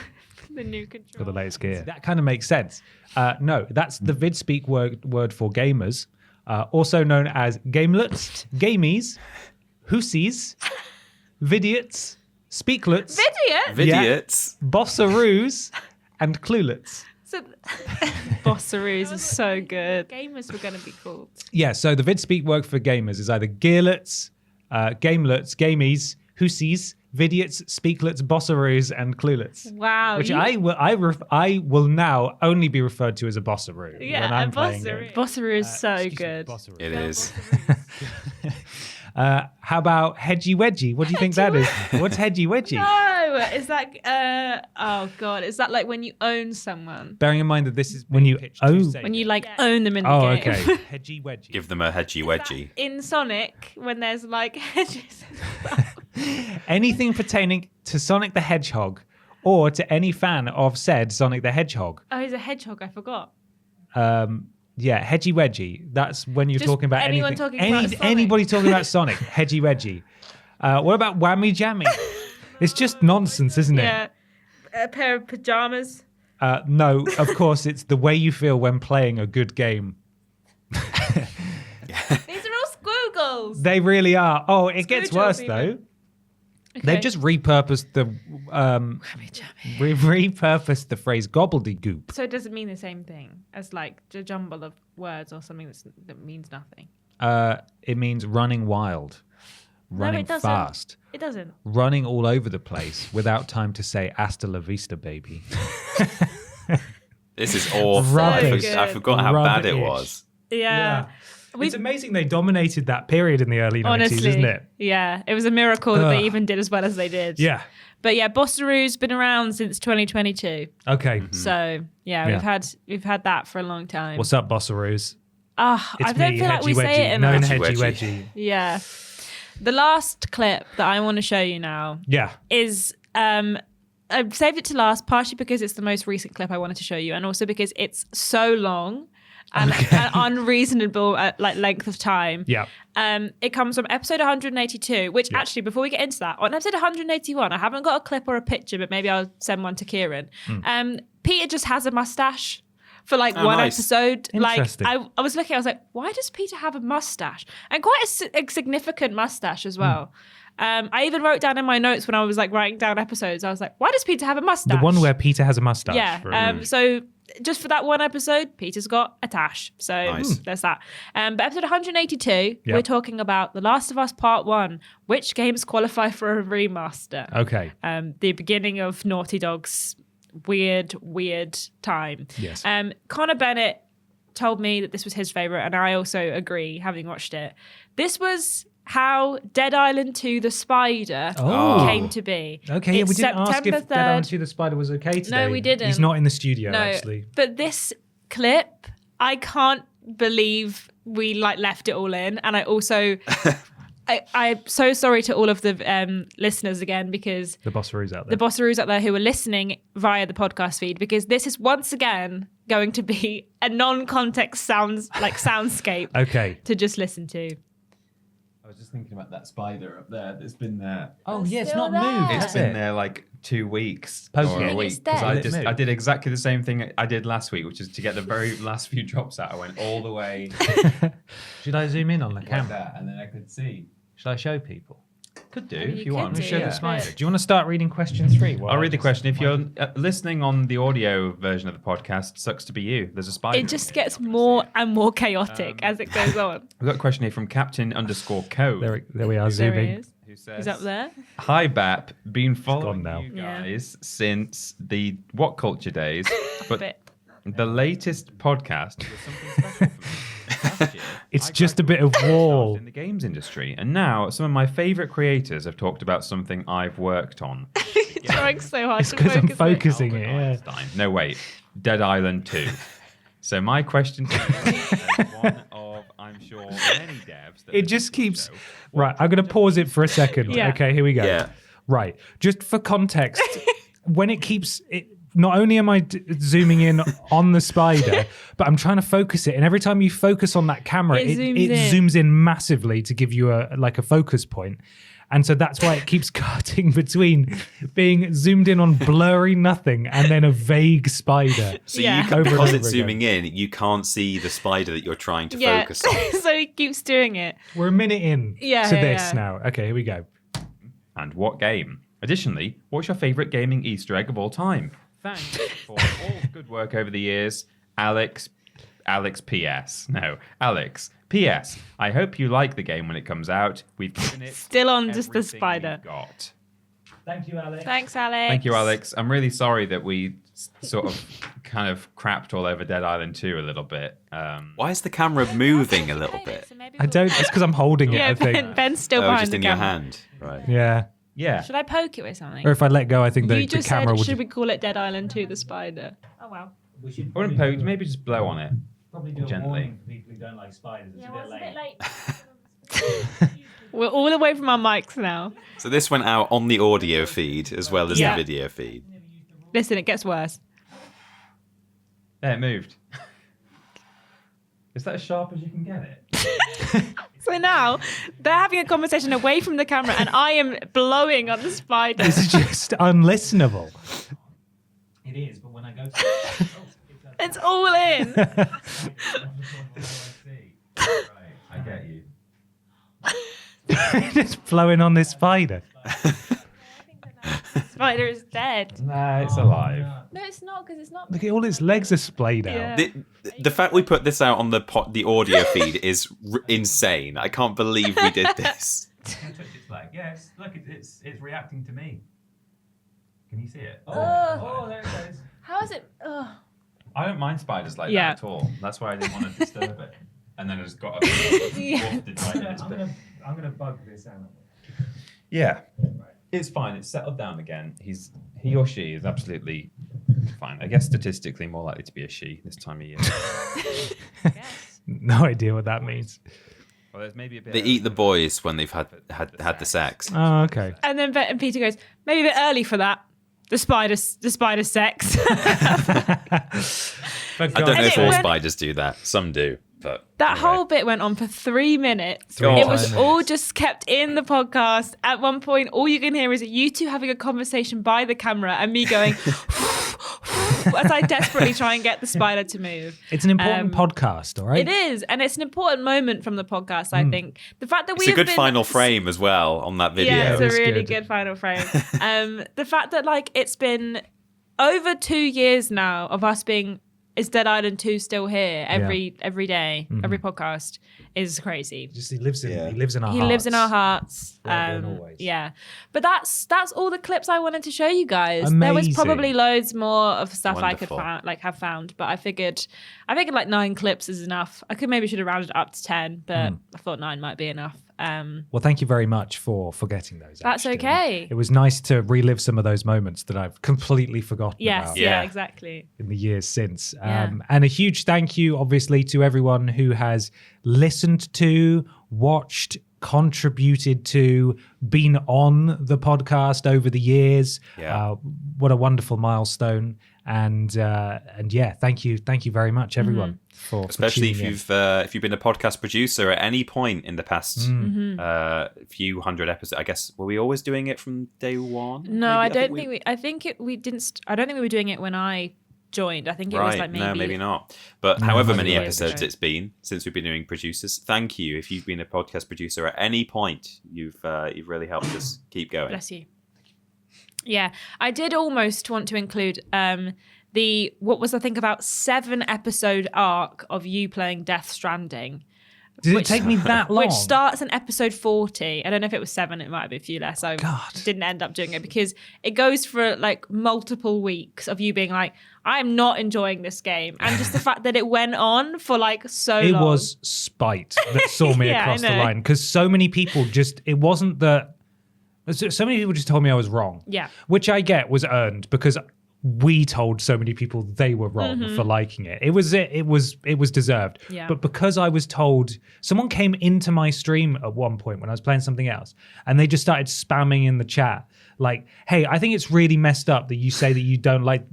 controller. Got the latest gear. That kind of makes sense. No, that's the VidSpeak word for gamers, also known as gamelets, gamies, hussies, vidiots, speaklets, Vidiots. bossaroos, and cluelets. So, Bossaroos is so good. Gamers were going to be called. Yeah, so the VidSpeak word for gamers is either gearlets, gamelets, gamies, hussies, vidiots, speaklets, bossaroos, and cluelets. Wow. Which I will now only be referred to as a bossaroo when I'm playing it. Bossaroo is so good. It is. How about hedgy wedgy? What do you think that is? What's hedgy wedgy? No, is that oh god, is that like when you own someone? Bearing in mind that this is when you own, when you like own them in the oh, game. okay. Hedgy wedgy. Give them a hedgy wedgy. In Sonic, when there's like hedges and stuff. Anything pertaining to Sonic the Hedgehog or to any fan of said Sonic the Hedgehog. Oh, he's a hedgehog. I forgot. Yeah, hedgy wedgy. That's when you're Just talking about anyone anything. talking about Sonic. Anybody talking about Sonic, hedgy wedgy. What about whammy jammy? It's just nonsense, isn't it? Yeah. A pair of pajamas. No, of course, it's the way you feel when playing a good game. These are all squoogles. They really are. Oh, it gets Squoogles worse even. though. Okay. They've just repurposed the repurposed the phrase gobbledygook. So it doesn't mean the same thing as like a jumble of words or something that means nothing. It means running wild, running it doesn't. fast, It doesn't. running all over the place without time to say hasta la vista, baby. This is awful. Rubbish. I forgot how bad it Rubbish. was. Yeah. It's amazing they dominated that period in the early 90s, Honestly, isn't it? Yeah, it was a miracle that they even did as well as they did. Yeah. But yeah, Bossaroo's been around since 2022. Okay. So yeah, we've had that for a long time. What's up, Bossaroos? I It's don't me, feel like we Hedgy say Wedgy. it Known enough. Hedgy Hedgy Wedgy. Yeah. The last clip that I want to show you now Yeah. is I've saved it to last, partially because it's the most recent clip I wanted to show you, and also because it's so long and an unreasonable like length of time. Yeah. It comes from episode 182, which actually, before we get into that, on episode 181, I haven't got a clip or a picture, but maybe I'll send one to Ciaran. Peter just has a mustache for like one nice. episode. Like Interesting. I was looking, I was like, why does Peter have a mustache? And quite a significant mustache as well. I even wrote down in my notes when I was like writing down episodes, I was like, why does Peter have a mustache? The one where Peter has a mustache. Yeah. So just for that one episode, Peter's got a tash. So Nice. there's that. But episode 182, we're talking about The Last of Us Part 1. Which games qualify for a remaster? Okay. The beginning of Naughty Dog's weird time. Yes. Connor Bennett told me that this was his favourite, and I also agree, having watched it. This was how Dead Island 2 The Spider came to be. Okay, yeah, we It's didn't ask if September Dead Island 3rd. 2 The Spider was okay today. No, we didn't. He's not in the studio, No, actually. but this clip, I can't believe we like left it all in, and I also... I'm so sorry to all of the listeners again, because The bossaroos out there. the bossaroos out there who are listening via the podcast feed, because this is once again going to be a non-context soundscape Okay. to just listen to. I was just thinking about that spider up there that's been there. Oh, yeah, it's still not there. moved, It's has been it? there like 2 weeks Post or a game. week. It's dead. Because Did it I move? did exactly the same thing I did last week, which is to get the very last few drops out. I went all the way Should I zoom in on the like camera? that, and then I could see. Should I show people? Could do I mean, if you you could want. do, Show yeah. the spider. Do you want to start reading question 3? I'll read the question. If you're listening on the audio version of the podcast, sucks to be you. There's a spider. It just gets more and more chaotic as it goes on. We've got a question here from Captain_Co. There we are, There zooming. he is. Who says, He's up there. Hi BAP, been following now. you Yeah. guys since the What Culture days, but Bit. the latest podcast was something special for me. Last year, It's I just a bit of graduated wall. in the games industry, and now some of my favorite creators have talked about something I've worked on. Trying so hard It's to because I'm focus it. focusing it, Albert yeah. Einstein. No, wait. Dead Island 2. So my question to you, as one of, I'm sure, many devs... That It listen just to the keeps... show, Right, I'm going to pause it for a second. Yeah. Okay, here we go. Yeah. Right, just for context, when it keeps... Not only am I zooming in on the spider, but I'm trying to focus it. And every time you focus on that camera, It it zooms in. zooms in massively to give you a focus point. And so that's why it keeps cutting between being zoomed in on blurry nothing and then a vague spider. So Yeah. you can, Over and because over it's zooming in, you can't see the spider that you're trying to Yeah. focus on. So he keeps doing it. We're a minute in Yeah, to yeah, this yeah. now. Okay, here we go. And what game? Additionally, what's your favorite gaming Easter egg of all time? Thanks for all good work over the years, Alex PS. No, Alex PS. I hope you like the game when it comes out. We've given it Still on just the everything spider. we've got. Thank you, Alex. Thanks, Alex. Thank you, Alex. I'm really sorry that we sort of kind of crapped all over Dead Island 2 a little bit. Why is the camera moving a little bit? I don't. It's because I'm holding it. Yeah, I think. Ben's still Oh, behind just the in your camera. hand. Right. Yeah. Yeah. Should I poke it with something? Or if I let go, I think You the just camera said, would. should we call it Dead Island 2 The Spider? Oh, wow. I wouldn't poke, maybe just blow on it. Probably do a Gently. warning for people who don't like spiders. We're all away from our mics now. So this went out on the audio feed as well as Yeah. the video feed. Listen, it gets worse. There, it moved. Is that as sharp as you can get it? So now they're having a conversation away from the camera, and I am blowing on the spider. This is just unlistenable. It is, but when I go to It's all in. I get you. Just blowing on this spider. Spider is dead. Nah, it's alive. No, it's not, because it's not. Look at all its legs are splayed out. Yeah. The fact we put this out on the audio feed is insane. I can't believe we did this. It's like, yes, look, it's reacting to me. Can you see it? Oh, there it goes. How is it? Oh. I don't mind spiders like Yeah. that at all. That's why I didn't want to disturb it. And then I just got a Yeah. wafted right in its bit. I'm gonna bug this animal. Yeah, it's fine. It's settled down again. He or she is absolutely fine. I guess statistically more likely to be a she this time of year. No idea what that means. Well, there's maybe a bit. They eat the boys when they've had the sex. Oh, okay. And then and Peter goes, maybe a bit early for that. The spider sex. I don't know And if it all went- spiders do that. Some do, but That anyway. whole bit went on for 3 minutes. God. It was all just kept in the podcast. At one point, all you can hear is you two having a conversation by the camera and me going, as I desperately try and get the spider to move. It's an important podcast, all right? It is, and it's an important moment from the podcast. I think the fact that It's a good final frame as well on that video. Yeah, it's a was really good. good final frame. The fact that like it's been over 2 years now of us being is Dead Island 2 still here every day, every podcast is crazy. Just he lives in our He hearts. lives in our hearts. Forever and always. Yeah, but that's all the clips I wanted to show you guys. There was Amazing. probably loads more of stuff Wonderful. I could have found, but I figured like 9 clips is enough. I should have rounded it up to 10, but I thought 9 might be enough. Well, thank you very much for getting those. That's Ashton. okay. It was nice to relive some of those moments that I've completely forgotten Yes, about yeah, Yeah. exactly. in the years since. Yeah. And a huge thank you, obviously, to everyone who has listened to, watched, contributed to, been on the podcast over the years. Yeah. What a wonderful milestone. And yeah, thank you very much, everyone, for Especially tuning if you've been a podcast producer at any point in the past few hundred episodes. I guess, were we always doing it from day one? No, Maybe? I don't think we. I think we didn't. I don't think we were doing it when I joined. I think it was Right, like maybe. no, maybe not. But however many maybe episodes later. it's been since we've been doing producers, thank you. If you've been a podcast producer at any point, you've really helped us keep going. Bless you. Yeah, I did almost want to include what was I think about 7 episode arc of you playing Death Stranding. Did it take me that long? Which starts in episode 40. I don't know if it was 7, it might be a few less. I God. didn't end up doing it because it goes for like multiple weeks of you being like, I'm not enjoying this game. And just the fact that it went on for like so It long. was spite that saw me Yeah, I across the know. line because so many people it wasn't that. So many people just told me I was wrong. Yeah. Which I get was earned because we told so many people they were wrong for liking it. It was deserved. Yeah. But because I was told, someone came into my stream at one point when I was playing something else, and they just started spamming in the chat like, "Hey, I think it's really messed up that you say that you don't like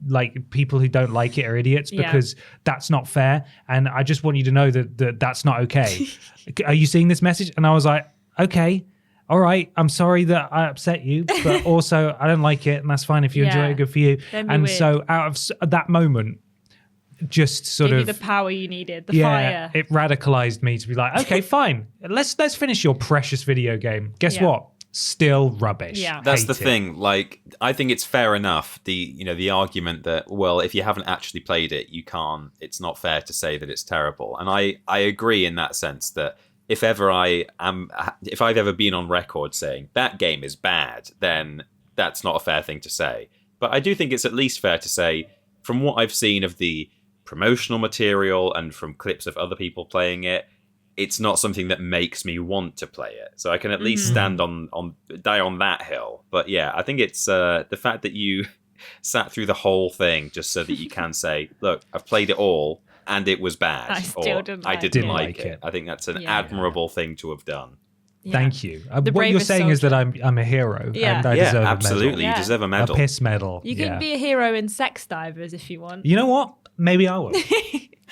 people who don't like it are idiots Yeah. because that's not fair, and I just want you to know that that's not okay." Are you seeing this message? And I was like, "Okay. All right, I'm sorry that I upset you, but also I don't like it, and that's fine. If you enjoy Yeah. it, good for you." Don't be And weird. so out of that moment, just sort Gave of you the power you needed, the fire. it radicalized me to be like, okay, fine, let's finish your precious video game. Guess Yeah. what? Still rubbish. Yeah. That's Hate the it. thing. Like, I think it's fair enough. The argument that, well, if you haven't actually played it, you can't. It's not fair to say that it's terrible. And I agree in that sense that if I've ever been on record saying that game is bad, then that's not a fair thing to say. But I do think it's at least fair to say, from what I've seen of the promotional material and from clips of other people playing it, it's not something that makes me want to play it. So I can at least stand die on that hill. But yeah, I think it's the fact that you sat through the whole thing just so that you can say, look, I've played it all and it was bad. I still didn't I like didn't it. like it. I think that's an Yeah. admirable thing to have done. Yeah. Thank you. The What you're bravest saying is that soldier. I'm a hero Yeah. and I Yeah, deserve absolutely. Yeah. You deserve a a medal. medal. A piss medal. You can Yeah. be a hero in Sex Divers if you want. You know what? Maybe I will.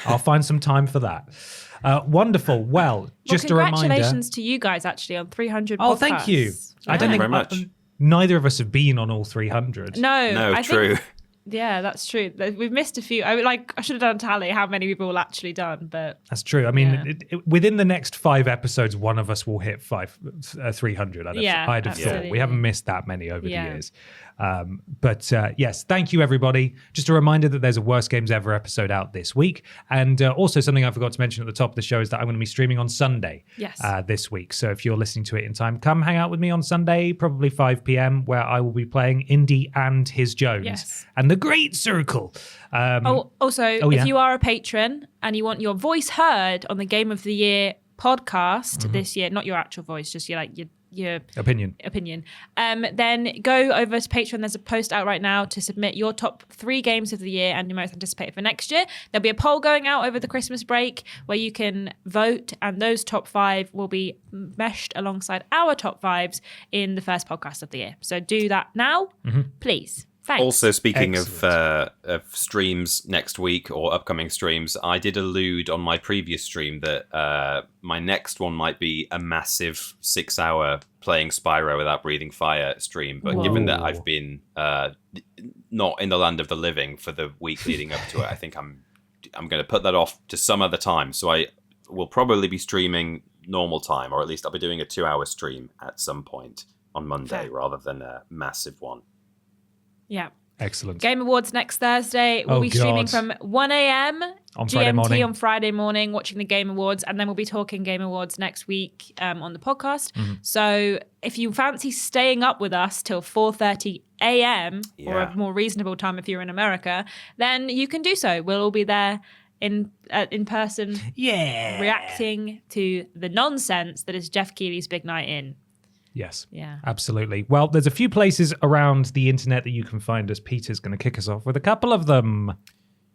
I'll find some time for that. Wonderful. Well, just a reminder. Congratulations to you guys actually on 300 podcasts. Oh, thank you. I don't Thank you think very much. neither of us have been on all 300. No, No, I true. Think, yeah, that's true. We've missed a few. I should have done a tally how many we've all actually done, but That's true. I mean, Yeah. within the next 5 episodes, one of us will hit 300. I'd Yeah, have thought. absolutely. We haven't missed that many over Yeah. the years. But yes, thank you, everybody. Just a reminder that there's a Worst Games Ever episode out this week. And also something I forgot to mention at the top of the show is that I'm going to be streaming on Sunday Yes. this week. So if you're listening to it in time, come hang out with me on Sunday, probably 5 p.m., where I will be playing Indy and His Jones Yes. and the Great Circle. Also, yeah. if you are a patron and you want your voice heard on the Game of the Year podcast this year, not your actual voice, just your Opinion. then go over to Patreon. There's a post out right now to submit your top 3 games of the year and your most anticipated for next year. There'll be a poll going out over the Christmas break where you can vote, and those top 5 will be meshed alongside our top 5s in the first podcast of the year. So do that now, please. Thanks. Also, speaking Excellent. of streams next week or upcoming streams, I did allude on my previous stream that my next one might be a massive 6-hour playing Spyro without breathing fire stream. But given that I've been not in the land of the living for the week leading up to it, I think I'm going to put that off to some other time. So I will probably be streaming normal time, or at least I'll be doing a 2-hour stream at some point on Monday rather than a massive one. Yeah. Excellent. Game Awards next Thursday. We'll Oh, be streaming God. from 1 a.m. On Friday morning. GMT on Friday morning, watching the Game Awards, and then we'll be talking Game Awards next week on the podcast. So if you fancy staying up with us till 4:30 a.m. or a more reasonable time if you're in America, then you can do so. We'll all be there in person, reacting to the nonsense that is Jeff Keighley's Big Night In. Yes. Yeah. Absolutely. Well, there's a few places around the internet that you can find us. Peter's going to kick us off with a couple of them.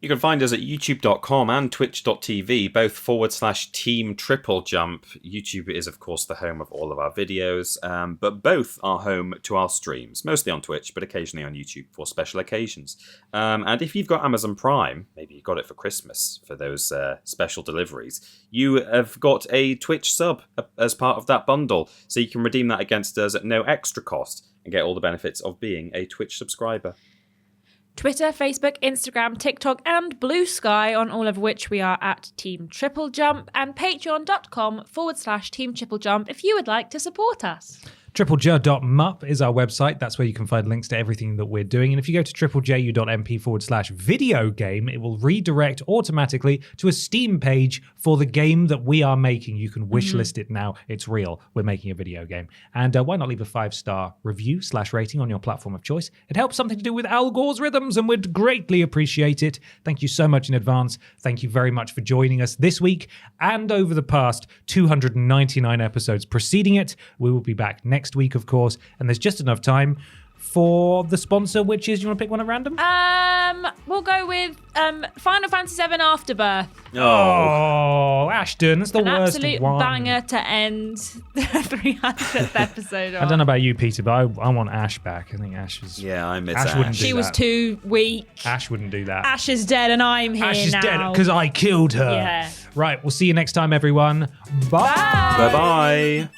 You can find us at youtube.com and twitch.tv, both /Team TripleJump. YouTube is, of course, the home of all of our videos, but both are home to our streams, mostly on Twitch, but occasionally on YouTube for special occasions. And if you've got Amazon Prime, maybe you got it for Christmas for those special deliveries, you have got a Twitch sub as part of that bundle, so you can redeem that against us at no extra cost and get all the benefits of being a Twitch subscriber. Twitter, Facebook, Instagram, TikTok, and Blue Sky, on all of which we are at Team Triple Jump, and patreon.com/Team Triple Jump if you would like to support us. TripleJ.mup is our website. That's where you can find links to everything that we're doing. And if you go to triplejU.mp/video game, it will redirect automatically to a Steam page for the game that we are making. You can wishlist it now. It's real. We're making a video game. And why not leave a 5-star review/rating on your platform of choice? It helps something to do with Al Gore's rhythms, and we'd greatly appreciate it. Thank you so much in advance. Thank you very much for joining us this week and over the past 299 episodes preceding it. We will be back next week, of course, and there's just enough time for the sponsor, which is, you want to pick one at random? We'll go with Final Fantasy VII Afterbirth. Oh, Ashton, that's the An worst absolute one. banger to end the 300th episode on. I don't know about you, Peter, but I want Ash back. I think Ash was... Yeah, I miss Ash wouldn't do She was that. too weak. Ash wouldn't do that. Ash is dead and I'm here Ash is now. dead because I killed her. Yeah. Right, we'll see you next time, everyone. Bye. Bye-bye.